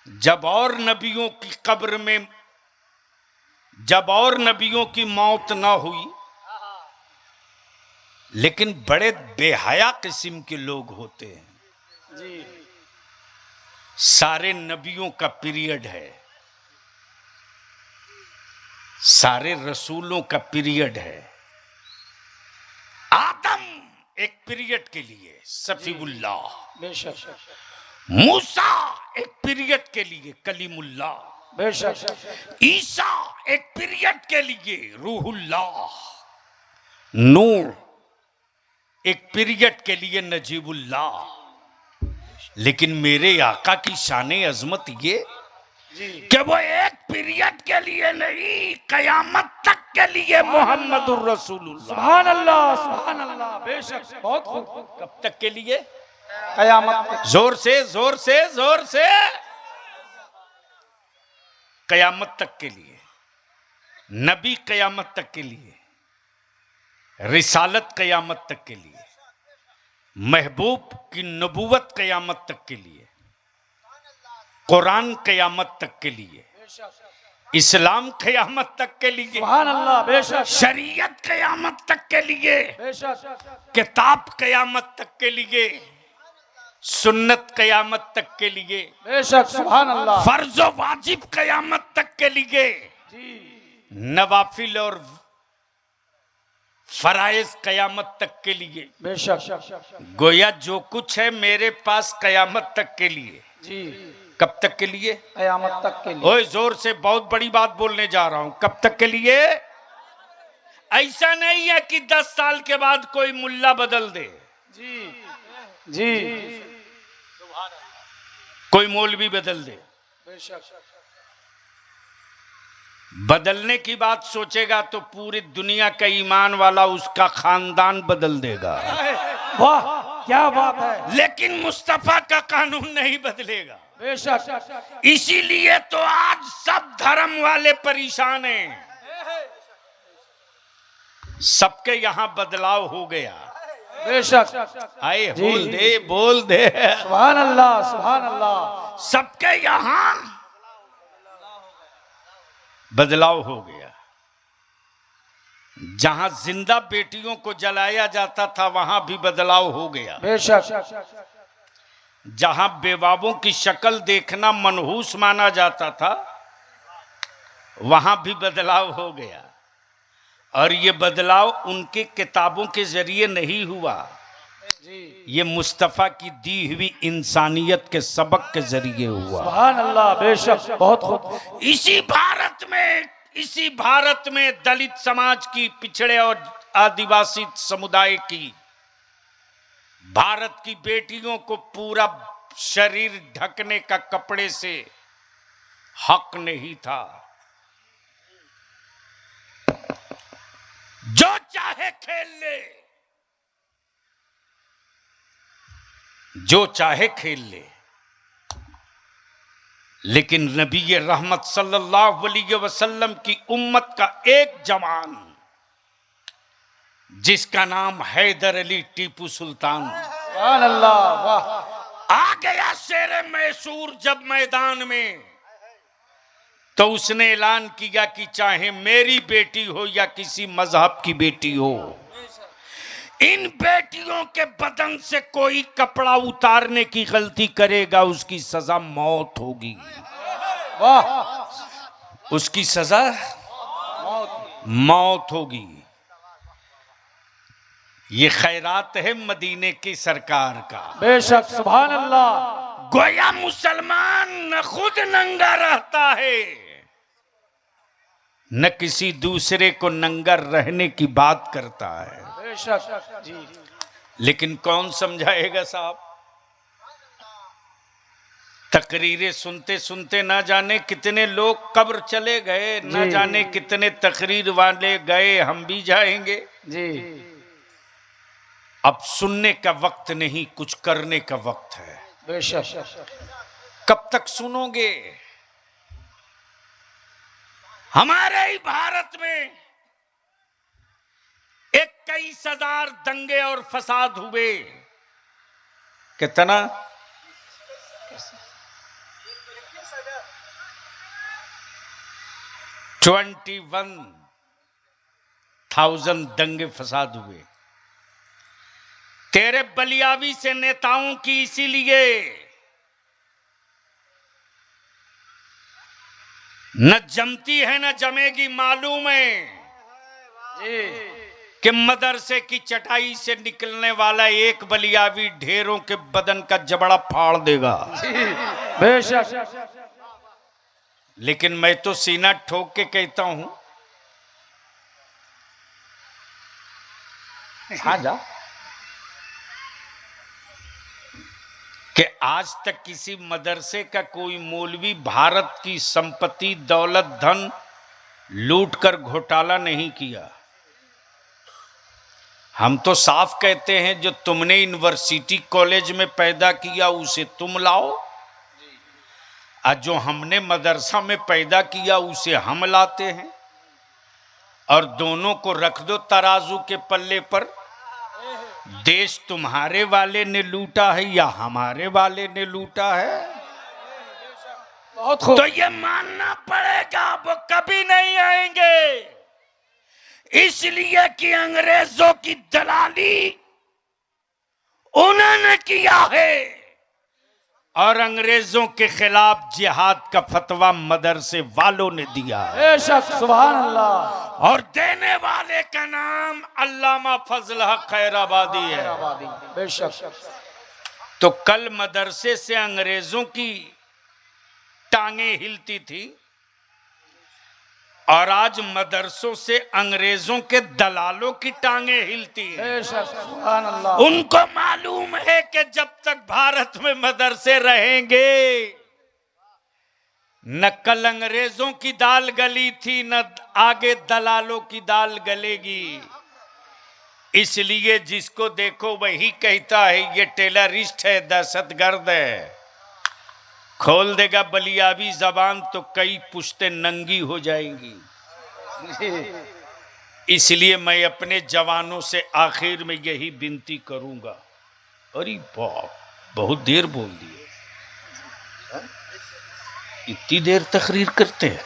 जब और नबियों की कब्र में, जब और नबियों की मौत ना हुई, लेकिन बड़े बेहया किस्म के लोग होते हैं जी। सारे नबियों का पीरियड है, सारे रसूलों का पीरियड है। आदम एक पीरियड के लिए सफीउल्लाह, बेशक मूसा एक पीरियड के लिए कलीमुल्लाह, बेशक ईसा एक पीरियड के लिए रूहुल्लाह, नूह एक पीरियड के लिए नजीबुल्लाह। लेकिन मेरे आका की शाने अजमत ये कि वो एक पीरियड के लिए नहीं, कयामत तक के लिए मोहम्मदुर रसूलुल्लाह। सुभान अल्लाह, सुभान अल्लाह। बेशक बहुत खूब। कब तक के लिए? कयामत तक। जोर से जोर से जोर से। कयामत तक के लिए। नबी कयामत तक के लिए, रिसालत कयामत तक के लिए, महबूब की नबूवत कयामत तक के लिए, कुरान कयामत तक के लिए, इस्लाम कयामत तक के लिए, सुभान अल्लाह। बेशक शरीयत कयामत तक के लिए, बेशक किताब कयामत तक के लिए, सुन्नत कयामत तक के लिए, बेशक सुभान अल्लाह। फर्ज व वाजिब कयामत तक के लिए, नवाफिल और फराइज कयामत तक के लिए। बेशक गोया जो कुछ है मेरे पास कयामत तक के लिए। जी। कब तक के लिए? कयामत तक के लिए। ओए जोर से, बहुत बड़ी बात बोलने जा रहा हूं। कब तक के लिए? ऐसा नहीं है कि 10 साल के बाद कोई मुल्ला बदल दे, जी जी, कोई मौलवी बदल दे। बेशक बदलने की बात सोचेगा तो पूरी दुनिया का ईमान वाला उसका खानदान बदल देगा। वाह क्या बात है। लेकिन मुस्तफा का कानून नहीं बदलेगा। बेशक इसीलिए तो आज सब धर्म वाले परेशान हैं। सबके यहां बदलाव हो गया। बेशक आए जी। बोल दे बोल दे। सुभान अल्लाह, सुभान अल्लाह। सबके यहां बदलाव हो गया। जहां जिंदा बेटियों को जलाया जाता था वहां भी बदलाव हो गया। बेशक जहां बेवाबों की शक्ल देखना मनहूस माना जाता था वहां भी बदलाव हो गया। और ये बदलाव उनके किताबों के जरिए नहीं हुआ, ये मुस्तफा की दी हुई इंसानियत के सबक के जरिए हुआ। सुभान अल्लाह। बेशक बहुत खूब। इसी भारत में दलित समाज की, पिछड़े और आदिवासी समुदाय की, भारत की बेटियों को पूरा शरीर ढकने का कपड़े से हक नहीं था। जो चाहे खेल ले, जो चाहे खेल ले, लेकिन नबी रहमत सल्लल्लाहु अलैहि वसल्लम की उम्मत का एक जवान जिसका नाम हैदर अली टीपू सुल्तान, सुभान अल्लाह, वाह। आ गया शेर मैसूर जब मैदान में, तो उसने ऐलान किया कि चाहे मेरी बेटी हो या किसी मजहब की बेटी हो, इन बेटियों के बदन से कोई कपड़ा उतारने की गलती करेगा उसकी सजा मौत होगी। वाह, उसकी सजा मौत होगी। ये खैरात है मदीने की सरकार का। बेशक, सुभान अल्लाह। गोया मुसलमान न खुद नंगा रहता है न किसी दूसरे को नंगा रहने की बात करता है। बेशक जी। लेकिन कौन समझाएगा साहब? तकरीरें सुनते सुनते ना जाने कितने लोग कब्र चले गए, ना जाने कितने तकरीर वाले गए, हम भी जाएंगे जी। अब सुनने का वक्त नहीं, कुछ करने का वक्त है। बेशक। कब तक सुनोगे? हमारे ही भारत में 21,000 दंगे और फसाद हुए। कितना? 21,000 दंगे फसाद हुए। तेरे बलियावी से नेताओं की इसीलिए न जमती है न जमेगी। मालूम है कि मदरसे की चटाई से निकलने वाला एक बलियावी ढेरों के बदन का जबड़ा फाड़ देगा। बेशक। लेकिन मैं तो सीना ठोक के कहता हूं, हाँ जा, कि आज तक किसी मदरसे का कोई मौलवी भारत की संपत्ति, दौलत, धन लूट कर घोटाला नहीं किया। हम तो साफ कहते हैं जो तुमने यूनिवर्सिटी कॉलेज में पैदा किया उसे तुम लाओ, और जो हमने मदरसा में पैदा किया उसे हम लाते हैं, और दोनों को रख दो तराजू के पल्ले पर। देश तुम्हारे वाले ने लूटा है या हमारे वाले ने लूटा है? बहुत खूब। तो ये मानना पड़ेगा वो कभी नहीं आएंगे, इसलिए कि अंग्रेजों की दलाली उन्होंने किया है, और अंग्रेजों के खिलाफ जिहाद का फतवा मदरसे वालों ने दिया है। बेशक, सुभान अल्लाह। और देने वाले का नाम अल्लामा फजल हक खैराबादी है। बेशक। तो कल मदरसे से अंग्रेजों की टांगे हिलती थी, और आज मदरसों से अंग्रेजों के दलालों की टांगे हिलती है। बेशक, सुभान अल्लाह। उनको मालूम है कि जब तक भारत में मदरसे रहेंगे, न कल अंग्रेजों की दाल गली थी, न आगे दलालों की दाल गलेगी। इसलिए जिसको देखो वही कहता है ये टेररिस्ट है, दहशतगर्द है। खोल देगा बलियावी जबान तो कई पुश्ते नंगी हो जाएंगी। इसलिए मैं अपने जवानों से आखिर में यही विनती करूंगा। अरे बाप, बहुत देर बोल दिए, इतनी देर तकरीर करते हैं।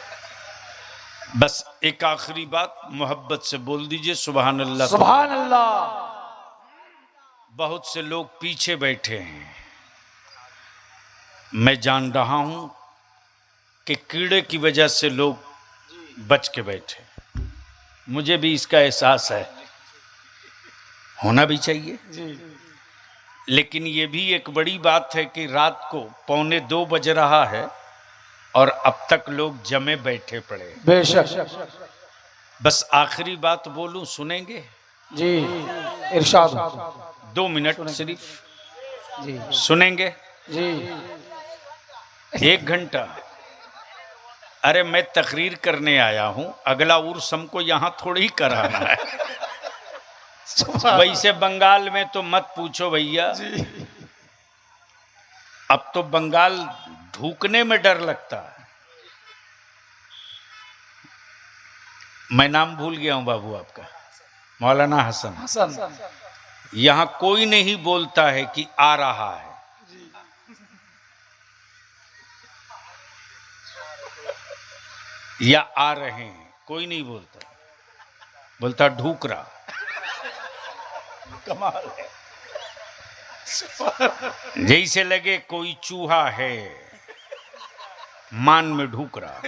बस एक आखिरी बात मोहब्बत से बोल दीजिए, सुभान अल्लाह। सुभान अल्लाह। बहुत से लोग पीछे बैठे हैं, मैं जान रहा हूं कि कीड़े की वजह से लोग बच के बैठे, मुझे भी इसका एहसास है, होना भी चाहिए जी। लेकिन ये भी एक बड़ी बात है कि रात को 1:45 बज रहा है और अब तक लोग जमे बैठे पड़े। बेशक। बस आखिरी बात बोलूं, सुनेंगे जी, इरशाद। 2 मिनट सिर्फ जी सुनेंगे, जी। 1 घंटा। अरे मैं तकरीर करने आया हूं, अगला उर्स हमको यहां थोड़ी कराना है। वैसे बंगाल में तो मत पूछो भैया, अब तो बंगाल ढूकने में डर लगता है। मैं नाम भूल गया हूं बाबू आपका, मौलाना हसन। हसन। यहां कोई नहीं बोलता है कि आ रहा है, या आ रहे हैं, कोई नहीं बोलता, बोलता ढूक रहा। कमाल है। जैसे लगे कोई चूहा है मान में ढूक रहा।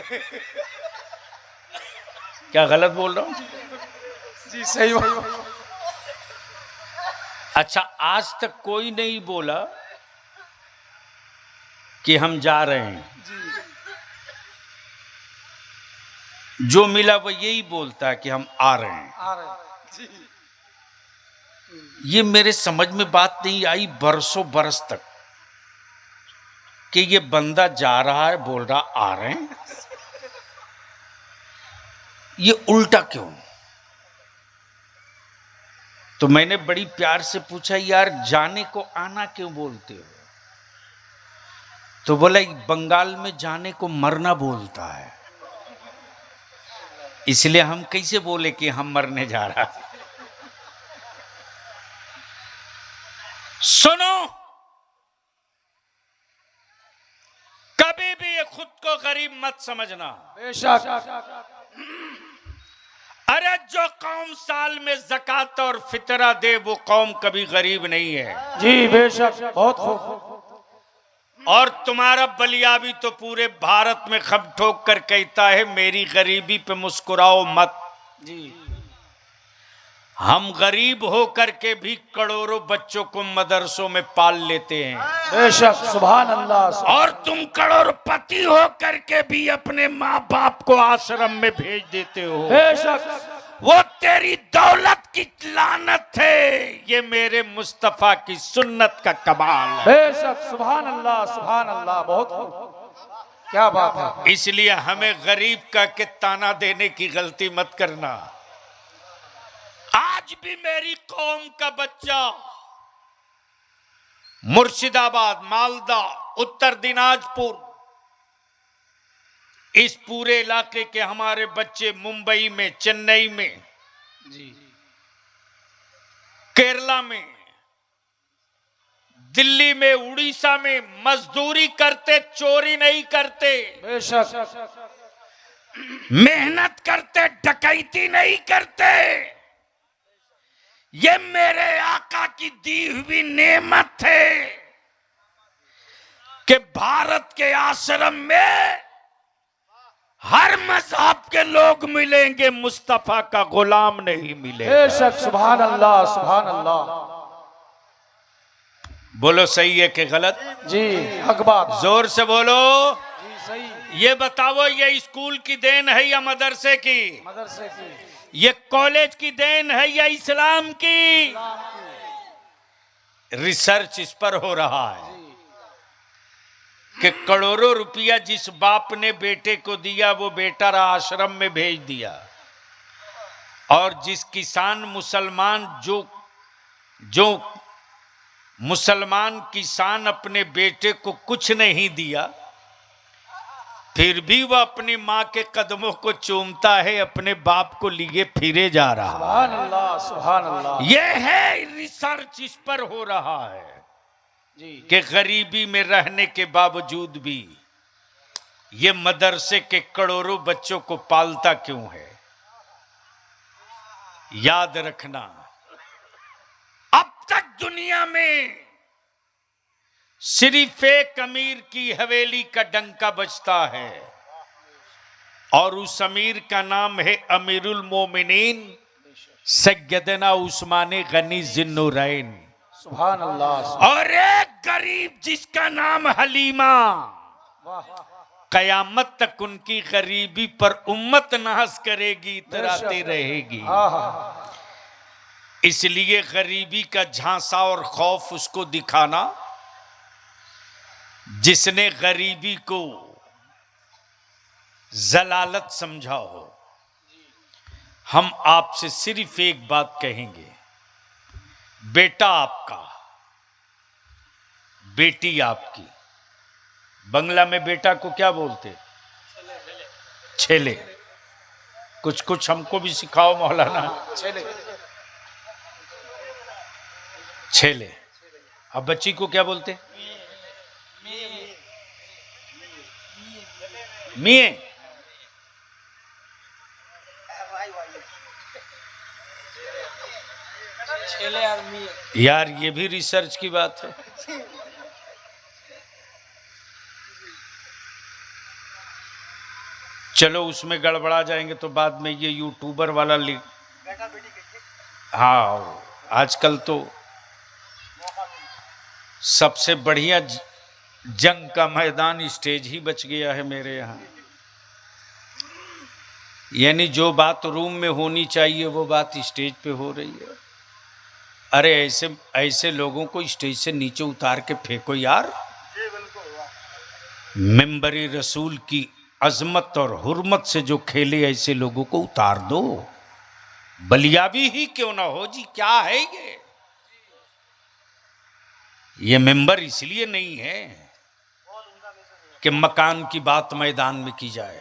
क्या गलत बोल रहा हूं? जी सही बात। अच्छा, आज तक कोई नहीं बोला कि हम जा रहे हैं। जो मिला वो यही बोलता है कि हम आ रहे हैं। आ रहे हैं। जी। ये मेरे समझ में बात नहीं आई बरसों बरस तक कि ये बंदा जा रहा है बोल रहा आ रहे हैं, ये उल्टा क्यों? तो मैंने बड़ी प्यार से पूछा, यार जाने को आना क्यों बोलते हो? तो बोला बंगाल में जाने को मरना बोलता है, इसलिए हम कैसे बोले कि हम मरने जा रहा। सुनो, कभी भी ये खुद को गरीब मत समझना। बेशक। अरे जो कौम साल में ज़कात और फितरा दे वो कौम कभी गरीब नहीं है। जी बेशक, बहुत खूब। और तुम्हारा बलिया भी तो पूरे भारत में खब ठोक कर कहता है मेरी गरीबी पे मुस्कुराओ मत। जी। हम गरीब हो करके भी करोड़ों बच्चों को मदरसों में पाल लेते हैं। बेशक, सुभान अल्लाह। और तुम करोड़पति हो करके भी अपने माँ बाप को आश्रम में भेज देते हो। बेशक। वो तेरी दौलत की लानत है, ये मेरे मुस्तफा की सुन्नत का कमाल है। बेशक, सुभान अल्लाह, सुभान अल्लाह, बहुत खूब। क्या बात है। इसलिए हमें गरीब का के ताना देने की गलती मत करना। आज भी मेरी कौम का बच्चा मुर्शिदाबाद, मालदा, उत्तर दिनाजपुर, इस पूरे इलाके के हमारे बच्चे मुंबई में, चेन्नई में, जी, केरला में, दिल्ली में, उड़ीसा में मजदूरी करते, चोरी नहीं करते, बेशक, मेहनत करते, डकैती नहीं करते। ये मेरे आका की दी हुई नेमत है कि भारत के आश्रम में हर मजहब के लोग मिलेंगे, मुस्तफा का गुलाम नहीं मिलेगा। बेशक, सुभान अल्लाह, सुभान अल्लाह। बोलो सही है कि गलत? जी, हक बात। जोर से बोलो। जी सही। ये बताओ, ये स्कूल की देन है या मदरसे की? मदरसे की। ये कॉलेज की देन है या इस्लाम की? रिसर्च इस पर हो रहा है कि करोड़ों रुपया जिस बाप ने बेटे को दिया वो बेटा आश्रम में भेज दिया, और जिस किसान मुसलमान जो मुसलमान किसान अपने बेटे को कुछ नहीं दिया, फिर भी वह अपनी माँ के कदमों को चूमता है, अपने बाप को लिए फिरे जा रहा। सुभान अल्लाह, सुभान अल्लाह। यह है रिसर्च इस पर हो रहा है जी, कि गरीबी में रहने के बावजूद भी ये मदरसे के करोड़ों बच्चों को पालता क्यों है? याद रखना, अब तक दुनिया में सिर्फ एक अमीर की हवेली का डंका बजता है, और उस अमीर का नाम है अमीरुल मोमिनीन सैयदना उस्मान गनी ज़िन्नुरैन। सुभान अल्लाह। और एक गरीब जिसका नाम हलीमा, कयामत तक उनकी गरीबी पर उम्मत नाज करेगी, इतराती रहेगी। इसलिए गरीबी का झांसा और खौफ उसको दिखाना जिसने गरीबी को जलालत समझा हो। हम आपसे सिर्फ एक बात कहेंगे, बेटा आपका, बेटी आपकी, बंगला में बेटा को क्या बोलते? छेले। कुछ कुछ हमको भी सिखाओ मौलाना। छेले। अब बच्ची को क्या बोलते? मिये। छेले और मिये। यार ये भी रिसर्च की बात है। चलो उसमें गड़बड़ा जाएंगे तो बाद में ये यूट्यूबर वाला लिख। हाँ आजकल तो सबसे बढ़िया जंग का मैदान स्टेज ही बच गया है मेरे यहाँ। यानी जो बात रूम में होनी चाहिए वो बात स्टेज पे हो रही है। अरे ऐसे ऐसे लोगों को स्टेज से नीचे उतार के फेंको यार। मिंबरी रसूल की अजमत और हुर्मत से जो खेले ऐसे लोगों को उतार दो। बलियावी ही क्यों ना हो जी, क्या है ये मिंबर इसलिए नहीं है कि मकान की बात मैदान में की जाए।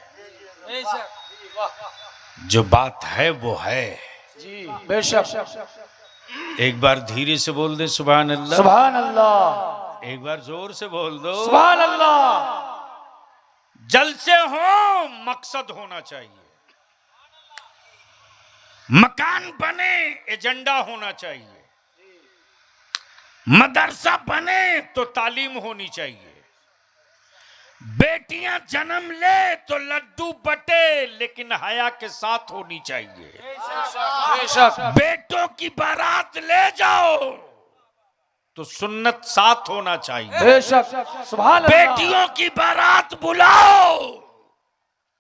जो बात है वो है जी बेशक। एक बार धीरे से बोल दे सुभान अल्लाह। सुभान अल्लाह। एक बार जोर से बोल दो सुभान अल्लाह। जलसे हो मकसद होना चाहिए। मकान बने एजेंडा होना चाहिए। मदरसा बने तो तालीम होनी चाहिए। बेटियां जन्म ले तो लड्डू बटे लेकिन हया के साथ होनी चाहिए। बेटों की बारात ले जाओ तो सुन्नत साथ होना चाहिए। बेशक सुभान अल्लाह। बेटियों की बारात बुलाओ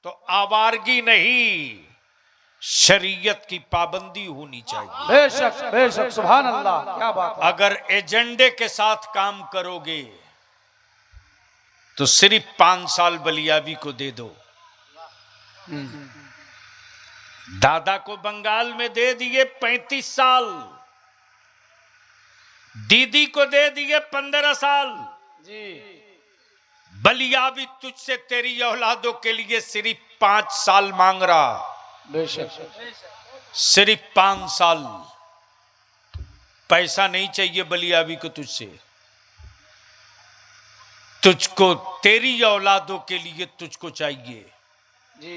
तो आवारगी नहीं शरीयत की पाबंदी होनी चाहिए। बेशक बेशक सुभान अल्लाह। क्या बात है। अगर एजेंडे के साथ काम करोगे तो सिर्फ 5 साल बलियावी को दे दो। दादा को बंगाल में दे दिए 35 साल, दीदी को दे दिए 15 साल जी। बलियावी तुझसे तेरी औलादों के लिए सिर्फ 5 साल मांग रहा। बेशक सिर्फ 5 साल। पैसा नहीं चाहिए बलियावी को तुझसे। तुझको तेरी औलादों के लिए तुझको चाहिए जी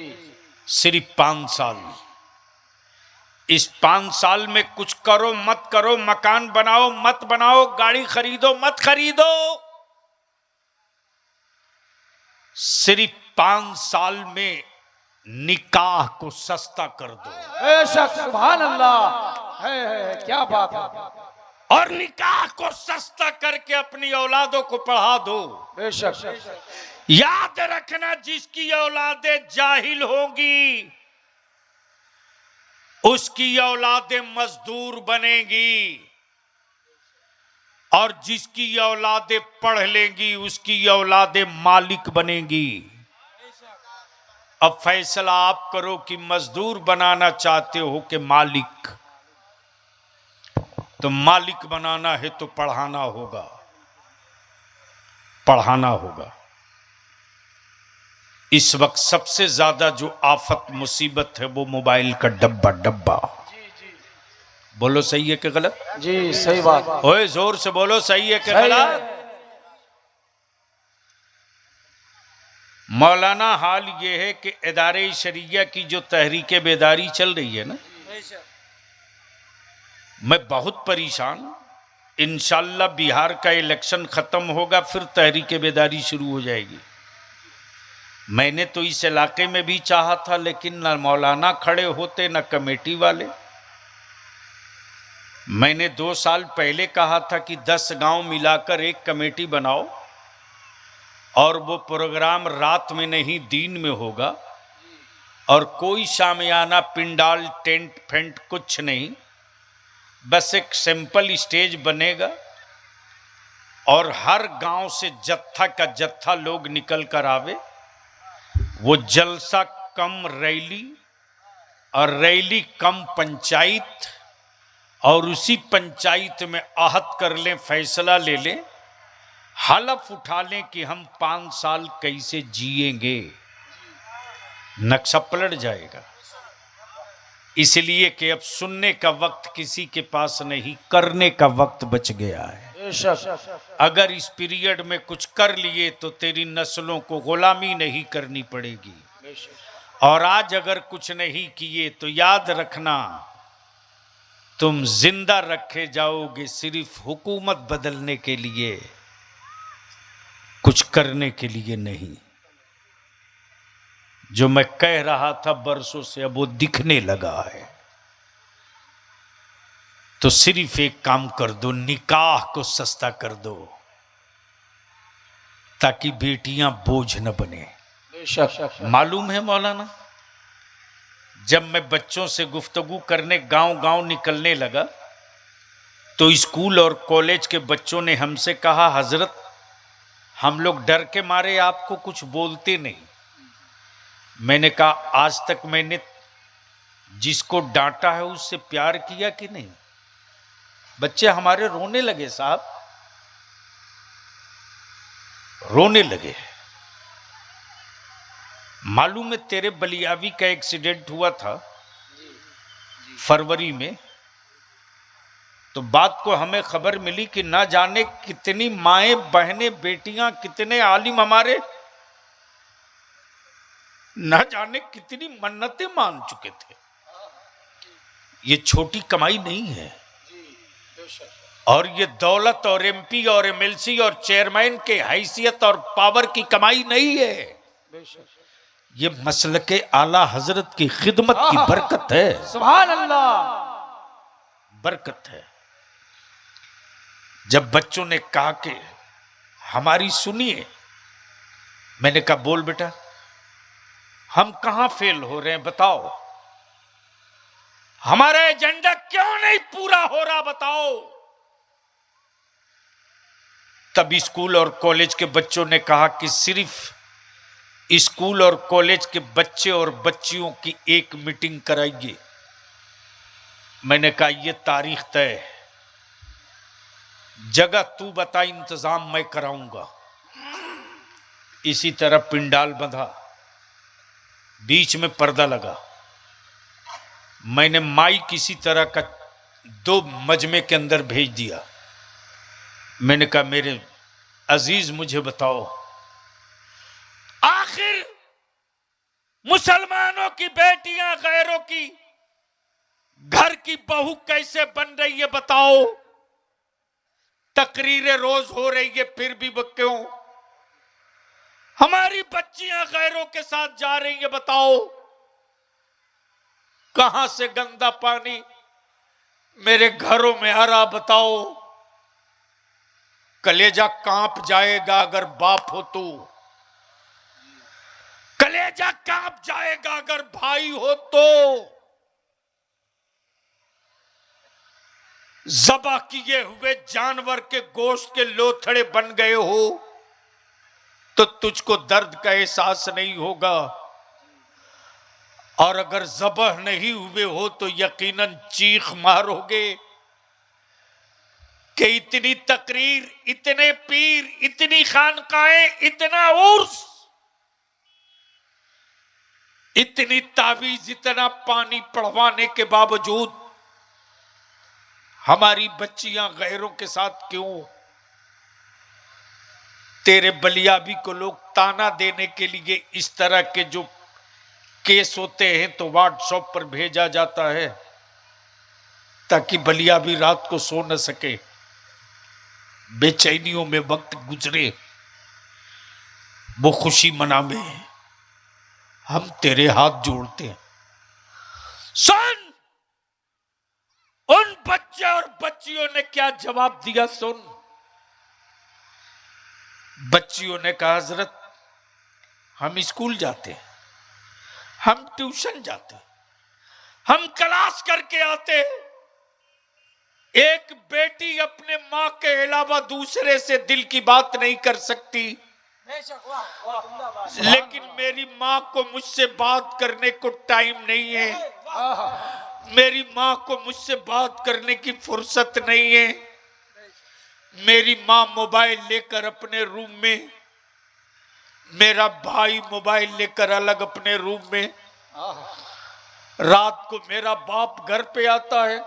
सिर्फ 5 साल। इस 5 साल में कुछ करो मत करो, मकान बनाओ मत बनाओ, गाड़ी खरीदो मत खरीदो, सिर्फ 5 साल में निकाह को सस्ता कर दो। बेशक सुभान अल्लाह। है क्या बात है। और निकाह को सस्ता करके अपनी औलादों को पढ़ा दो। बेशक याद रखना जिसकी औलादें जाहिल होंगी उसकी औलादें मजदूर बनेंगी और जिसकी औलादें पढ़ लेंगी उसकी औलादें मालिक बनेंगी। अब फैसला आप करो कि मजदूर बनाना चाहते हो कि मालिक। तो मालिक बनाना है तो पढ़ाना होगा, पढ़ाना होगा। इस वक्त सबसे ज्यादा जो आफत मुसीबत है वो मोबाइल का डब्बा। बोलो सही है कि गलत? जी सही बात। ओए जोर से बोलो सही है कि गलत? मौलाना हाल ये है कि इदारे शरिया की जो तहरीक बेदारी चल रही है ना, मैं बहुत परेशान। इंशाल्लाह बिहार का इलेक्शन खत्म होगा फिर तहरीक बेदारी शुरू हो जाएगी। मैंने तो इस इलाके में भी चाहा था लेकिन न मौलाना खड़े होते न कमेटी वाले। मैंने 2 साल पहले कहा था कि 10 गांव मिलाकर एक कमेटी बनाओ और वो प्रोग्राम रात में नहीं दिन में होगा और कोई शामियाना पिंडाल टेंट फेंट कुछ नहीं, बस एक सिंपल स्टेज बनेगा और हर गांव से जत्था का जत्था लोग निकल कर आवे। वो जलसा कम रैली और रैली कम पंचायत और उसी पंचायत में आहत कर लें, फैसला ले लें हलफ उठा लें कि हम 5 साल कैसे जिएंगे, नक्शा पलट जाएगा। इसलिए कि अब सुनने का वक्त किसी के पास नहीं, करने का वक्त बच गया है। बेशक। अगर इस पीरियड में कुछ कर लिए तो तेरी नस्लों को गुलामी नहीं करनी पड़ेगी, और आज अगर कुछ नहीं किए तो याद रखना तुम जिंदा रखे जाओगे सिर्फ हुकूमत बदलने के लिए, कुछ करने के लिए नहीं। जो मैं कह रहा था बरसों से अब वो दिखने लगा है। तो सिर्फ एक काम कर दो, निकाह को सस्ता कर दो ताकि बेटियां बोझ न बने। बेशक। मालूम है मौलाना, जब मैं बच्चों से गुफ्तगू करने गांव गांव निकलने लगा तो स्कूल और कॉलेज के बच्चों ने हमसे कहा, हजरत हम लोग डर के मारे आपको कुछ बोलते नहीं। मैंने कहा, आज तक मैंने जिसको डांटा है उससे प्यार किया कि नहीं? बच्चे हमारे रोने लगे साहब, रोने लगे। मालूम है तेरे बलियावी का एक्सीडेंट हुआ था फरवरी में, तो बात को हमें खबर मिली कि ना जाने कितनी माएं बहनें बेटियां, कितने आलिम हमारे ना जाने कितनी मन्नतें मान चुके थे। ये छोटी कमाई नहीं है, और ये दौलत और एमपी और एमएलसी और चेयरमैन के हैसियत और पावर की कमाई नहीं है। ये मसलके आला हजरत की खिदमत की बरकत है। सुभान अल्लाह, बरकत है। जब बच्चों ने कहा कि हमारी सुनिए, मैंने कहा बोल बेटा, हम कहां फेल हो रहे हैं बताओ, हमारा एजेंडा क्यों नहीं पूरा हो रहा बताओ। तब स्कूल और कॉलेज के बच्चों ने कहा कि सिर्फ स्कूल और कॉलेज के बच्चे और बच्चियों की एक मीटिंग कराइए। मैंने कहा यह तारीख तय, जगह तू बता, इंतजाम मैं कराऊंगा। इसी तरह पिंडाल बंधा, बीच में पर्दा लगा। मैंने माइक किसी तरह का 2 मजमे के अंदर भेज दिया। मैंने कहा मेरे अजीज मुझे बताओ, आखिर मुसलमानों की बेटियां गैरों की घर की बहू कैसे बन रही है बताओ। तकरीरें रोज हो रही है फिर भी क्यों हमारी बच्चियां गैरों के साथ जा रही है बताओ। कहां से गंदा पानी मेरे घरों में आ रहा बताओ। कलेजा कांप जाएगा अगर बाप हो तो, कलेजा कांप जाएगा अगर भाई हो तो। ज़बा किए हुए जानवर के गोश्त के लोथड़े बन गए हो तो तुझको दर्द का एहसास नहीं होगा, और अगर ज़बह नहीं हुए हो तो यकीनन चीख मारोगे कि इतनी तकरीर, इतने पीर, इतनी खानकाएं, इतना उर्स, इतनी तावीज, इतना पानी पढ़वाने के बावजूद हमारी बच्चियां गैरों के साथ क्यों। तेरे बलियाबी को लोग ताना देने के लिए इस तरह के जो केस होते हैं तो व्हाट्सएप पर भेजा जाता है ताकि बलियाबी रात को सो न सके, बेचैनियों में वक्त गुजरे, वो खुशी मनावे। हम तेरे हाथ जोड़ते हैं। सुन, उन बच्चे और बच्चियों ने क्या जवाब दिया सुन। बच्चियों ने कहा हजरत हम स्कूल जाते हैं, हम ट्यूशन जाते, हम क्लास करके आते। एक बेटी अपने मां के अलावा दूसरे से दिल की बात नहीं कर सकती, लेकिन मेरी मां को मुझसे बात करने को टाइम नहीं है, मेरी मां को मुझसे बात करने की फुर्सत नहीं है, मेरी मां मोबाइल लेकर अपने रूम में, मेरा भाई मोबाइल लेकर अलग अपने रूम में। रात को मेरा बाप घर पे आता है,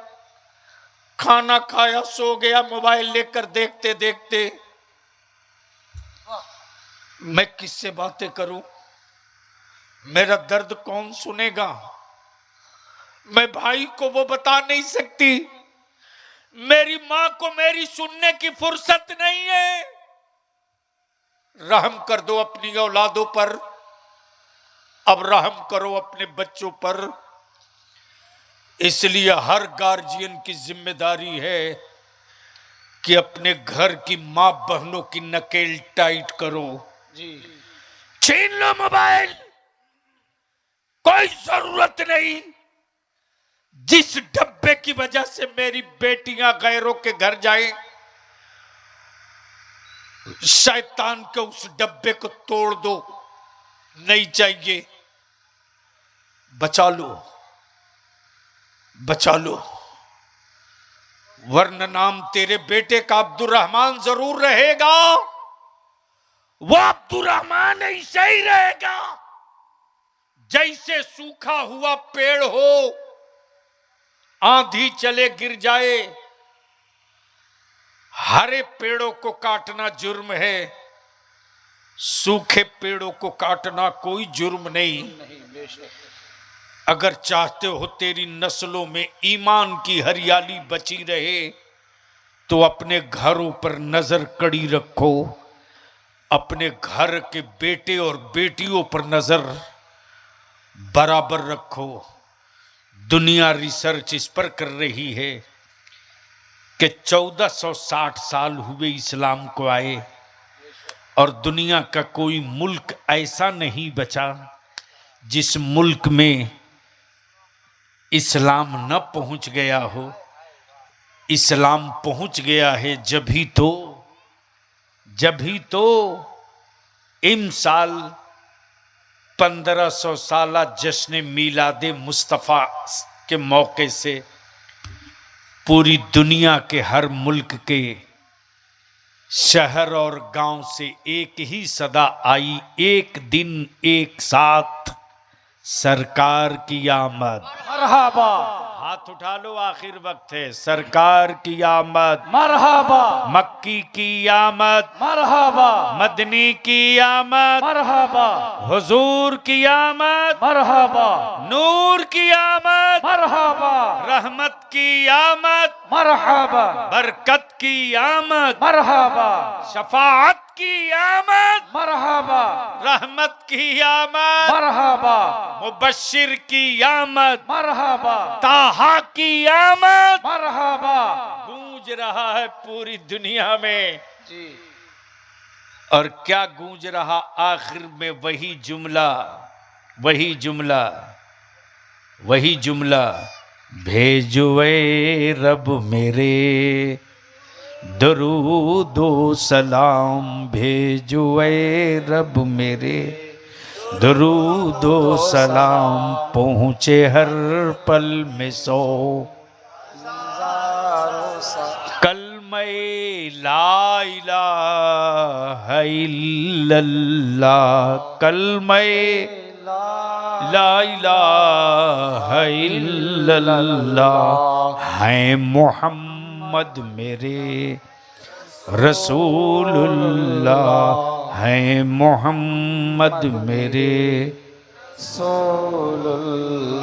खाना खाया सो गया, मोबाइल लेकर देखते देखते। मैं किससे बातें करूं? मेरा दर्द कौन सुनेगा? मैं भाई को वो बता नहीं सकती, मेरी मां को मेरी सुनने की फुर्सत नहीं है। रहम कर दो अपनी औलादों पर, अब रहम करो अपने बच्चों पर। इसलिए हर गार्जियन की जिम्मेदारी है कि अपने घर की मां बहनों की नकेल टाइट करो। जी छीन लो मोबाइल, कोई जरूरत नहीं। जिस डब्बे की वजह से मेरी बेटियां गैरों के घर जाएं, शैतान के उस डब्बे को तोड़ दो, नहीं चाहिए। बचा लो, बचा लो, वरना नाम तेरे बेटे का अब्दुर्रहमान जरूर रहेगा। वो अब्दुर्रहमान ऐसे ही रहेगा जैसे सूखा हुआ पेड़ हो, आंधी चले गिर जाए। हरे पेड़ों को काटना जुर्म है, सूखे पेड़ों को काटना कोई जुर्म नहीं। अगर चाहते हो तेरी नस्लों में ईमान की हरियाली बची रहे तो अपने घरों पर नजर कड़ी रखो, अपने घर के बेटे और बेटियों पर नजर बराबर रखो। दुनिया रिसर्च इस पर कर रही है कि 1460 साल हुए इस्लाम को आए और दुनिया का कोई मुल्क ऐसा नहीं बचा जिस मुल्क में इस्लाम न पहुंच गया हो। इस्लाम पहुंच गया है जभी तो इमसाल 1500 साला जश्न मिलादे मुस्तफ़ा के मौके से पूरी दुनिया के हर मुल्क के शहर और गांव से एक ही सदा आई, एक दिन एक साथ सरकार की आमद। मरहबा, हाथ उठा लो, आखिर वक्त है। सरकार की आमद, मरहबा, मक्की की आमद, मरहबा, मदनी की आमद, मरहबा, हुजूर की आमद, मरहबा, नूर की आमद, मरहबा, रहमत की आमद, मरहबा, बरकत की आमद, मरहबा, शफाअत की आमद, मरहबा, रहमत की आमद, मरहबा, मुबश्शिर की आमद, मरहबा, ताहा की आमद। मरहबा। गूंज रहा है पूरी दुनिया में। जी और क्या गूंज रहा? आखिर में वही जुमला, वही जुमला, वही जुमला, भेजुए रब मेरे दरूदो सलाम, भेजुए रब मेरे दरूदो सलाम, पहुँचे हर पल में सो कलमे ला इलाहा इल्लल्लाह, कलमे ला इलाहा इल्लल्लाह है मोहम्मद मेरे रसूलुल्लाह, है मोहम्मद मेरे।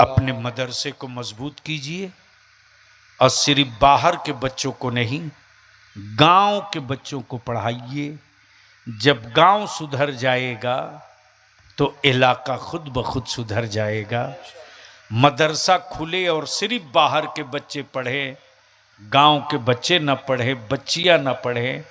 अपने मदरसे को मजबूत कीजिए और सिर्फ बाहर के बच्चों को नहीं, गांव के बच्चों को पढ़ाइए। जब गांव सुधर जाएगा तो इलाका खुद ब खुद सुधर जाएगा। मदरसा खुले और सिर्फ बाहर के बच्चे पढ़े, गांव के बच्चे न पढ़े, बच्चियां न पढ़े,